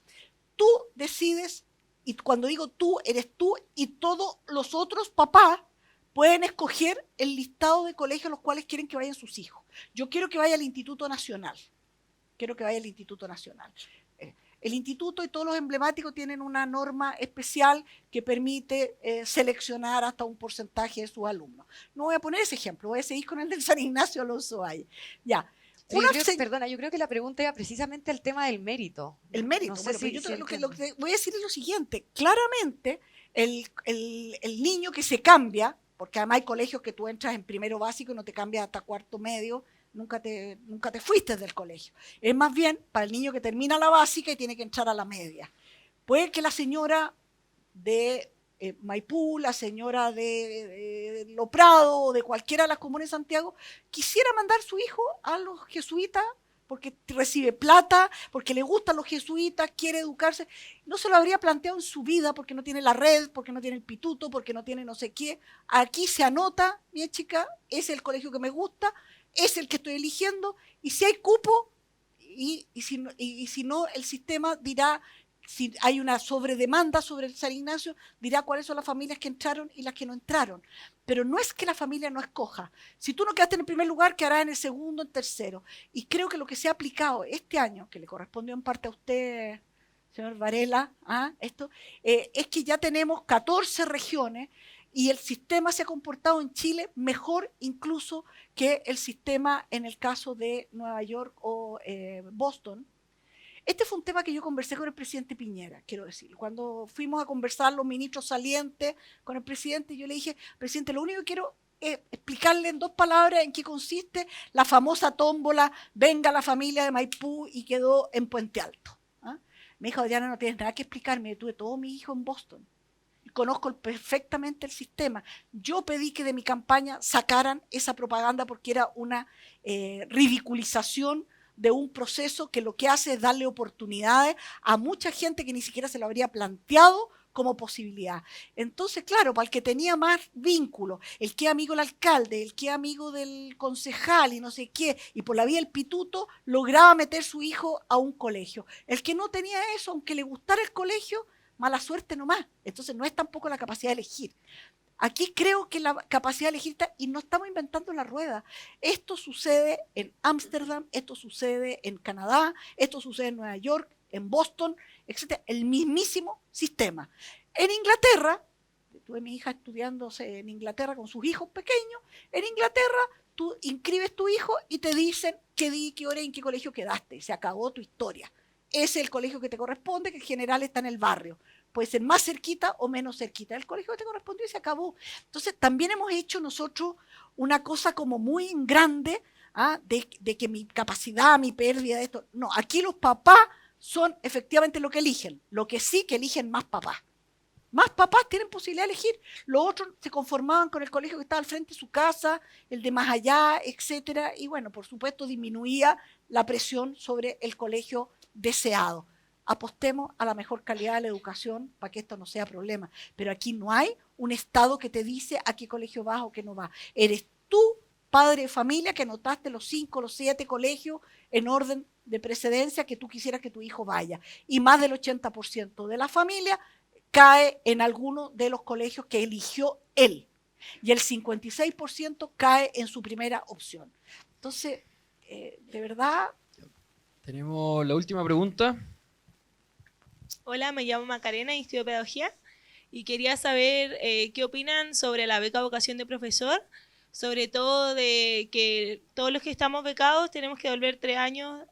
Tú decides, y cuando digo tú, eres tú y todos los otros papás pueden escoger el listado de colegios a los cuales quieren que vayan sus hijos. Yo quiero que vaya al Instituto Nacional. Quiero que vaya al Instituto Nacional. El instituto y todos los emblemáticos tienen una norma especial que permite seleccionar hasta un porcentaje de sus alumnos. No voy a poner ese ejemplo, voy a seguir con el del San Ignacio Alonso Valle. Ya. Perdona, yo creo que la pregunta iba precisamente al tema del mérito. El mérito. No bueno, sé lo que voy a decir es lo siguiente. Claramente, el niño que se cambia, porque además hay colegios que tú entras en primero básico y no te cambias hasta cuarto medio, nunca te fuiste del colegio. Es más bien para el niño que termina la básica y tiene que entrar a la media. Puede que la señora de Maipú, la señora de Lo Prado o de cualquiera de las comunas de Santiago quisiera mandar su hijo a los jesuitas porque recibe plata, porque le gustan los jesuitas, quiere educarse. No se lo habría planteado en su vida porque no tiene la red, porque no tiene el pituto, porque no tiene no sé qué. Aquí se anota, mi chica, es el colegio que me gusta, es el que estoy eligiendo, y si hay cupo, y si no, el sistema dirá, si hay una sobredemanda sobre el San Ignacio, dirá cuáles son las familias que entraron y las que no entraron. Pero no es que la familia no escoja. Si tú no quedaste en el primer lugar, quedarás en el segundo, en tercero. Y creo que lo que se ha aplicado este año, que le correspondió en parte a usted, señor Varela, es que ya tenemos 14 regiones y el sistema se ha comportado en Chile mejor incluso que el sistema en el caso de Nueva York o Boston. Este fue un tema que yo conversé con el presidente Piñera, quiero decir. Cuando fuimos a conversar los ministros salientes con el presidente, yo le dije, presidente, lo único que quiero es explicarle en 2 palabras en qué consiste la famosa tómbola, venga la familia de Maipú y quedó en Puente Alto. Me dijo, Adriana, no tienes nada que explicarme, yo tuve todos mis hijos en Boston. conozco perfectamente el sistema. Yo pedí que de mi campaña sacaran esa propaganda porque era una ridiculización de un proceso que lo que hace es darle oportunidades a mucha gente que ni siquiera se lo habría planteado como posibilidad. Entonces, claro, para el que tenía más vínculo, el que es amigo del alcalde, el que es amigo del concejal y no sé qué, y por la vía del pituto, lograba meter su hijo a un colegio. El que no tenía eso, aunque le gustara el colegio, mala suerte nomás. Entonces no es tampoco la capacidad de elegir. Aquí creo que la capacidad de elegir está, y no estamos inventando la rueda. Esto sucede en Ámsterdam, esto sucede en Canadá, esto sucede en Nueva York, en Boston, etcétera, el mismísimo sistema. En Inglaterra, tuve a mi hija estudiándose en Inglaterra con sus hijos pequeños, en Inglaterra tú inscribes tu hijo y te dicen qué día, qué hora y en qué colegio quedaste, se acabó tu historia. Ese es el colegio que te corresponde, que en general está en el barrio. Puede ser más cerquita o menos cerquita. El colegio que te correspondió y se acabó. Entonces, también hemos hecho nosotros una cosa como muy grande, de que mi capacidad, mi pérdida de esto. No, aquí los papás son efectivamente lo que eligen. Lo que sí que eligen más papás. Más papás tienen posibilidad de elegir. Los otros se conformaban con el colegio que estaba al frente de su casa, el de más allá, etcétera. Y bueno, por supuesto, disminuía la presión sobre el colegio deseado. Apostemos a la mejor calidad de la educación para que esto no sea problema. Pero aquí no hay un Estado que te dice a qué colegio vas o qué no vas. Eres tú, padre de familia, que anotaste los 5, los 7 colegios en orden de precedencia que tú quisieras que tu hijo vaya. Y más del 80% de la familia cae en alguno de los colegios que eligió él. Y el 56% cae en su primera opción. Entonces, de verdad... Tenemos la última pregunta. Hola, me llamo Macarena y estudio pedagogía y quería saber qué opinan sobre la beca vocación de profesor, sobre todo de que todos los que estamos becados tenemos que volver 3 años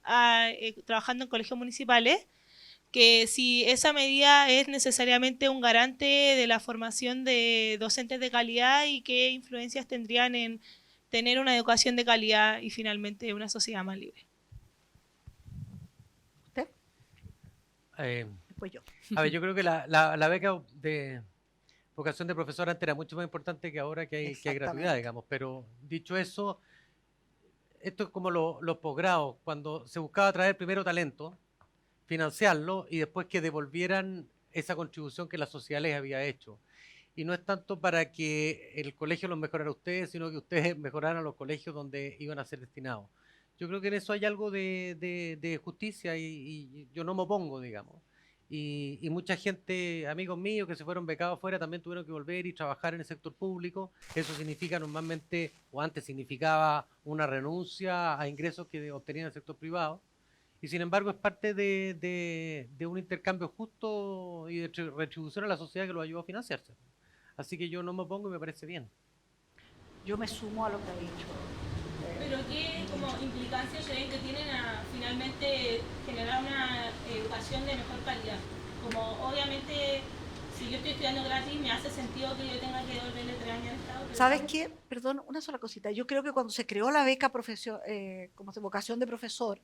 trabajando en colegios municipales, que si esa medida es necesariamente un garante de la formación de docentes de calidad y qué influencias tendrían en tener una educación de calidad y finalmente una sociedad más libre. ¿Usted? Pues yo. A ver, yo creo que la beca de vocación de profesor antes era mucho más importante que ahora que hay gratuidad, digamos. Pero dicho eso, esto es como los posgrados, cuando se buscaba atraer primero talento, financiarlo y después que devolvieran esa contribución que la sociedad les había hecho. Y no es tanto para que el colegio los mejorara a ustedes, sino que ustedes mejoraran los colegios donde iban a ser destinados. Yo creo que en eso hay algo de justicia y yo no me opongo, digamos. Y mucha gente, amigos míos que se fueron becados afuera, también tuvieron que volver y trabajar en el sector público. Eso significa normalmente, o antes significaba una renuncia a ingresos que obtenían en el sector privado. Y sin embargo es parte de un intercambio justo y de retribución a la sociedad que lo ayudó a financiarse. Así que yo no me opongo y me parece bien. Yo me sumo a lo que ha dicho. ¿Pero qué como implicancias creen que tienen a finalmente generar una educación de mejor calidad? Como obviamente, si yo estoy estudiando gratis, me hace sentido que yo tenga que devolverle 3 años al Estado. ¿Sabes qué? Perdón, una sola cosita. Yo creo que cuando se creó la beca como vocación de profesor,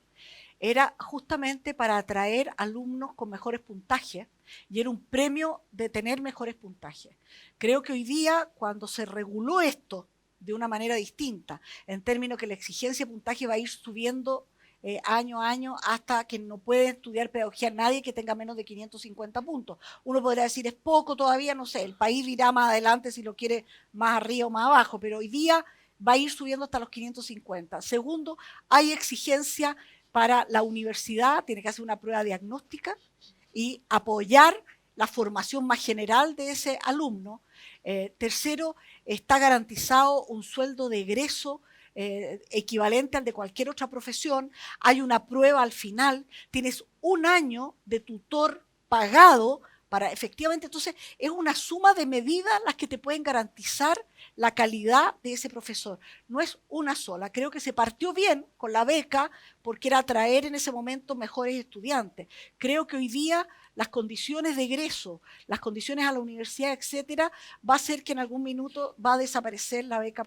era justamente para atraer alumnos con mejores puntajes y era un premio de tener mejores puntajes. Creo que hoy día, cuando se reguló esto de una manera distinta, en términos que la exigencia de puntaje va a ir subiendo año a año hasta que no puede estudiar pedagogía nadie que tenga menos de 550 puntos. Uno podrá decir, es poco todavía, no sé, el país dirá más adelante si lo quiere más arriba o más abajo, pero hoy día va a ir subiendo hasta los 550. Segundo, hay exigencia para la universidad, tiene que hacer una prueba diagnóstica y apoyar la formación más general de ese alumno. Tercero, está garantizado un sueldo de egreso equivalente al de cualquier otra profesión. Hay una prueba al final, tienes 1 año de tutor pagado para efectivamente, entonces es una suma de medidas las que te pueden garantizar la calidad de ese profesor. No es una sola. Creo que se partió bien con la beca porque era atraer en ese momento mejores estudiantes. Creo que hoy día las condiciones de egreso, las condiciones a la universidad, etcétera, va a ser que en algún minuto va a desaparecer la beca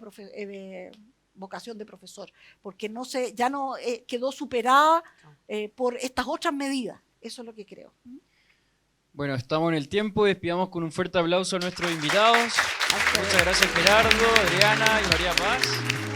vocación de profesor, porque ya no quedó superada por estas otras medidas. Eso es lo que creo. Bueno, estamos en el tiempo. Despidamos con un fuerte aplauso a nuestros invitados. Muchas gracias Gerardo, Adriana y María Paz.